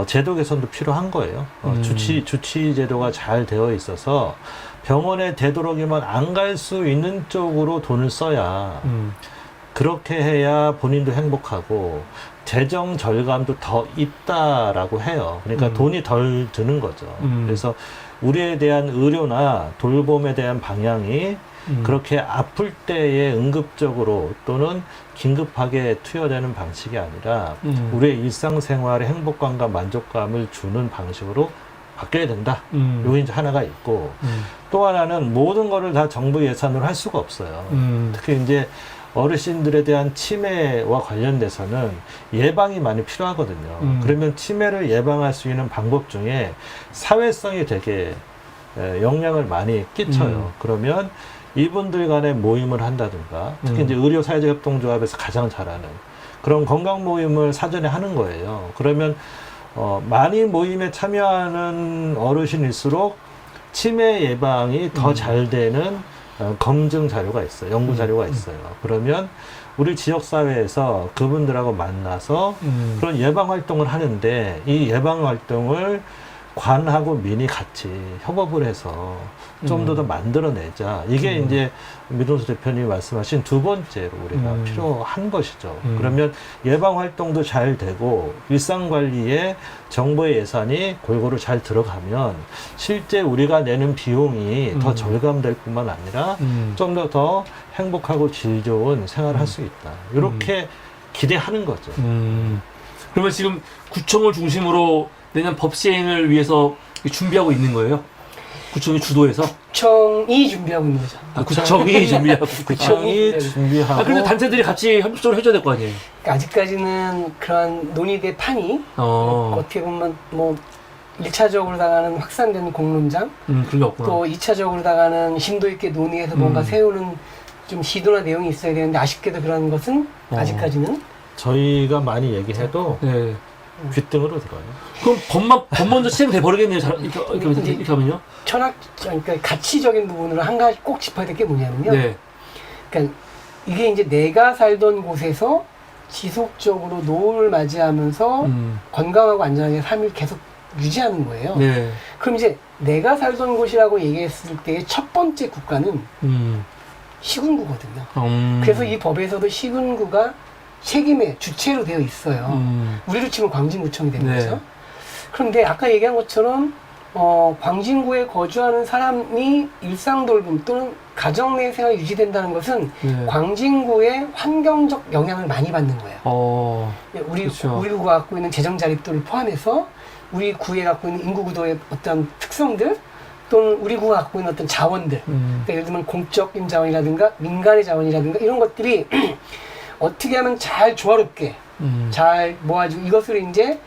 제도 개선도 필요한 거예요. 주치 제도가 잘 되어 있어서 병원에 되도록이면 안 갈 수 있는 쪽으로 돈을 써야 그렇게 해야 본인도 행복하고 재정 절감도 더 있다라고 해요. 그러니까 돈이 덜 드는 거죠. 그래서 우리에 대한 의료나 돌봄에 대한 방향이 그렇게 아플 때에 응급적으로 또는 긴급하게 투여되는 방식이 아니라 우리의 일상생활의 행복감과 만족감을 주는 방식으로 바뀌어야 된다. 요게 이제 하나가 있고 또 하나는 모든 거를 다 정부 예산으로 할 수가 없어요. 특히 이제 어르신들에 대한 치매와 관련돼서는 예방이 많이 필요하거든요. 그러면 치매를 예방할 수 있는 방법 중에 사회성이 되게 영향을 많이 끼쳐요. 그러면 이분들 간에 모임을 한다든가 특히 이제 의료사회적협동조합에서 가장 잘하는 그런 건강 모임을 사전에 하는 거예요. 그러면 많이 모임에 참여하는 어르신일수록 치매 예방이 더 잘 되는 검증 자료가 있어요. 연구 자료가 있어요. 그러면 우리 지역사회에서 그분들하고 만나서 그런 예방 활동을 하는데 이 예방 활동을 관하고 민이 같이 협업을 해서 좀 더 만들어내자. 이게 이제 미동수 대표님이 말씀하신 두 번째로 우리가 필요한 것이죠. 그러면 예방 활동도 잘 되고 일상관리에 정부의 예산이 골고루 잘 들어가면 실제 우리가 내는 비용이 더 절감될 뿐만 아니라 좀 더 행복하고 질 좋은 생활을 할 수 있다. 이렇게 기대하는 거죠. 그러면 지금 구청을 중심으로 내년 법 시행을 위해서 준비하고 있는 거예요? 구청이 주도해서? 구청이 준비하고 있는 거죠. 아, 구청이 준비하고. 구청이 준비하고. 아, 근데 단체들이 같이 협조를 해줘야 될 거 아니에요? 그러니까 아직까지는 그런 논의대 판이 어떻게 보면 뭐 1차적으로 나가는 확산되는 공론장 그런 게 없구나. 또 2차적으로 나가는 심도 있게 논의해서 뭔가 세우는 좀 시도나 내용이 있어야 되는데 아쉽게도 그런 것은 아직까지는 저희가 많이 얘기해도 네. 귓등으로 들어요. 그럼 법 먼저 시행돼 버리겠네요. 이렇게 하면요? 그러니까 가치적인 부분으로 한 가지 꼭 짚어야 될 게 뭐냐면요. 네. 그러니까 이게 이제 내가 살던 곳에서 지속적으로 노후를 맞이하면서 건강하고 안전하게 삶을 계속 유지하는 거예요. 네. 그럼 이제 내가 살던 곳이라고 얘기했을 때의 첫 번째 국가는 시군구거든요. 그래서 이 법에서도 시군구가 책임의 주체로 되어 있어요. 우리로 치면 광진구청이 되는 네. 거죠. 그런데 아까 얘기한 것처럼 광진구에 거주하는 사람이 일상돌봄 또는 가정 내 생활이 유지된다는 것은 네. 광진구의 환경적 영향을 많이 받는 거예요. 우리 그렇죠. 구가 갖고 있는 재정 자립도를 포함해서 우리 구에 갖고 있는 인구 구도의 어떤 특성들 또는 우리 구가 갖고 있는 어떤 자원들, 그러니까 예를 들면 공적인 자원이라든가 민간의 자원이라든가 이런 것들이 어떻게 하면 잘 조화롭게 잘 모아지고 이것을 이제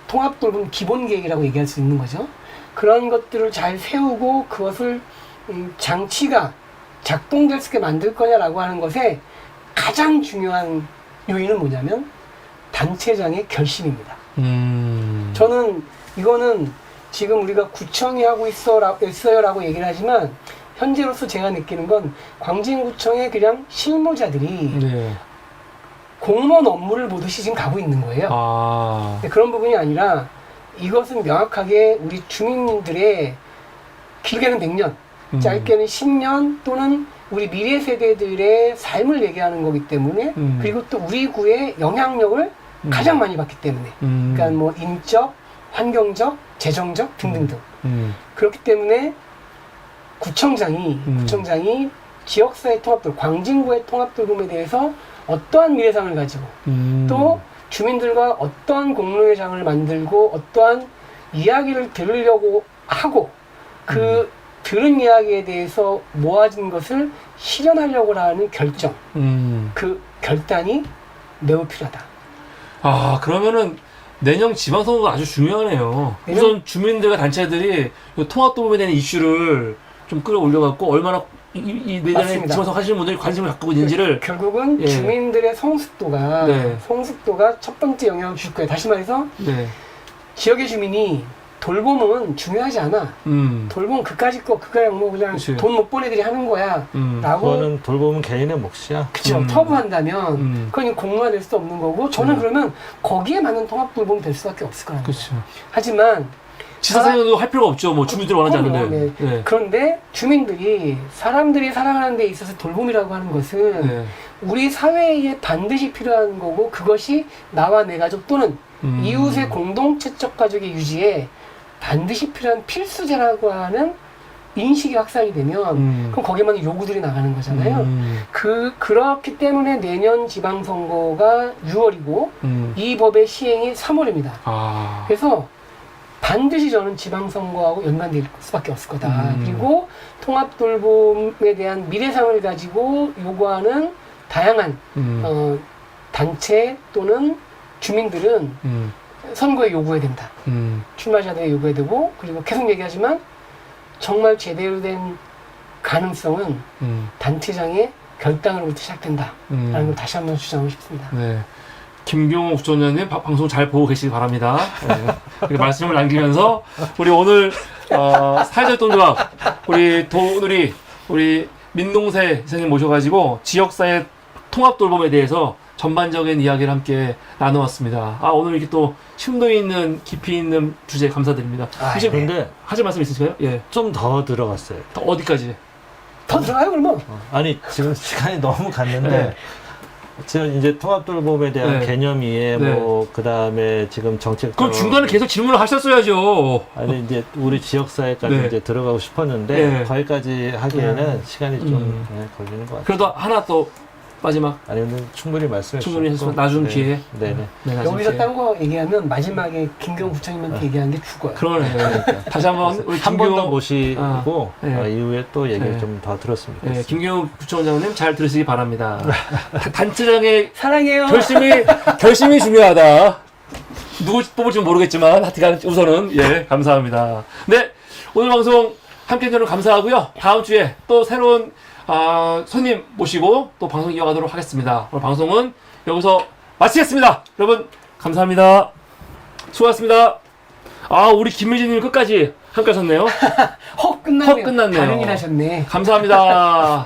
통합돌봄 기본계획이라고 얘기할 수 있는 거죠. 그런 것들을 잘 세우고 그것을 장치가 작동될 수 있게 만들 거냐라고 하는 것에 가장 중요한 요인은 뭐냐면 단체장의 결심입니다. 저는 이거는 지금 우리가 구청이 하고 있어요라고 얘기를 하지만 현재로서 제가 느끼는 건 광진구청의 그냥 실무자들이 네. 공무원 업무를 보듯이 지금 가고 있는 거예요. 근데 그런 부분이 아니라 이것은 명확하게 우리 주민들의 길게는 100년, 짧게는 10년 또는 우리 미래 세대들의 삶을 얘기하는 거기 때문에 그리고 또 우리 구의 영향력을 가장 많이 받기 때문에 그러니까 뭐 인적, 환경적, 재정적 등등등 그렇기 때문에 구청장이 지역사회 통합돌, 광진구의 통합돌봄에 대해서 어떠한 미래상을 가지고 또 주민들과 어떠한 공론의 장을 만들고 어떠한 이야기를 들으려고 하고 그 들은 이야기에 대해서 모아진 것을 실현하려고 하는 결정, 그 결단이 매우 필요하다. 그러면은 내년 지방선거가 아주 중요하네요. 우선 주민들과 단체들이 통합도움에 대한 이슈를 좀 끌어올려갖고 얼마나 이 내년에 맞습니다. 지방선거 하시는 분들이 관심을 갖고 있는지를 결국은 주민들의 성숙도가 첫 번째 영향을 줄 거예요. 다시 말해서 지역의 주민이 돌봄은 중요하지 않아. 돌봄 그까짓 거 그까짓 뭐 그냥 돈 못 보내들이 하는 거야. 라고. 그거는 돌봄은 개인의 몫이야. 그쵸. 터부한다면 그건 공론화될 수 없는 거고 저는 그러면 거기에 맞는 통합 돌봄이 될 수밖에 없을 거라는 거예요. 하지만 지사상도 할 필요가 없죠. 뭐 주민들이 원하지 않는데. 그런데 주민들이 사람들이 살아가는 데 있어서 돌봄이라고 하는 것은 우리 사회에 반드시 필요한 거고 그것이 나와 내 가족 또는 이웃의 공동체적 가족의 유지에 반드시 필요한 필수제라고 하는 인식이 확산이 되면 그럼 거기에만 요구들이 나가는 거잖아요. 그렇기 때문에 내년 지방선거가 6월이고 이 법의 시행이 3월입니다. 그래서 반드시 저는 지방선거하고 연관될 수밖에 없을 거다. 그리고 통합돌봄에 대한 미래상을 가지고 요구하는 다양한 단체 또는 주민들은 선거에 요구해야 된다. 출마자들에 요구해야 되고 그리고 계속 얘기하지만 정말 제대로 된 가능성은 단체장의 결단으로부터 시작된다. 라는 걸 다시 한번 주장하고 싶습니다. 김경호 국정원장님 방송 잘 보고 계시기 바랍니다. 이렇게 말씀을 남기면서 우리 오늘 사회적 동조합 우리 민동세 선생님 모셔가지고 지역사회 통합돌봄에 대해서 전반적인 이야기를 함께 나누었습니다. 오늘 이렇게 또 심도 있는 깊이 있는 주제 감사드립니다. 혹시 근데 하실 말씀 있으실까요? 좀 더 들어갔어요. 어디까지? 더 들어가요 그러면? 아니 지금 시간이 너무 갔는데 지금 이제 통합돌봄에 대한 개념 이해 그 다음에 지금 정책 그럼 중간에 계속 질문을 하셨어야죠. 아니 이제 우리 지역사회까지 이제 들어가고 싶었는데 거기까지 하기에는 시간이 좀 걸리는 것 같아요. 그래도 하나 또 마지막 아니면 충분히 말씀해 충분히 주셨고. 해서 나중 네. 기회에. 네네. 네, 나중 여기서 기회에. 딴 거 얘기하면 마지막에 김경호 부총님한테 얘기하는 게 죽어요. 그러네. 다시 한번 우리 한 번 더 김경호 모시고 네. 이후에 또 얘기를 네. 좀 더 들었으면 네, 좋겠습니다. 김경호 부총장님 잘 들으시기 바랍니다. 단체장의 사랑해요. 결심이 중요하다. 누구 뽑을지 모르겠지만 하여튼 우선은 예 감사합니다. 네 오늘 방송 함께 해주셔서 감사하고요. 다음 주에 또 새로운 손님 모시고 또 방송 이어가도록 하겠습니다. 오늘 방송은 여기서 마치겠습니다. 여러분 감사합니다. 수고하셨습니다. 우리 김미진님 끝까지 함께 하셨네요. 헉 끝났네요. 헉 끝났네요. 다른 일 하셨네. 감사합니다.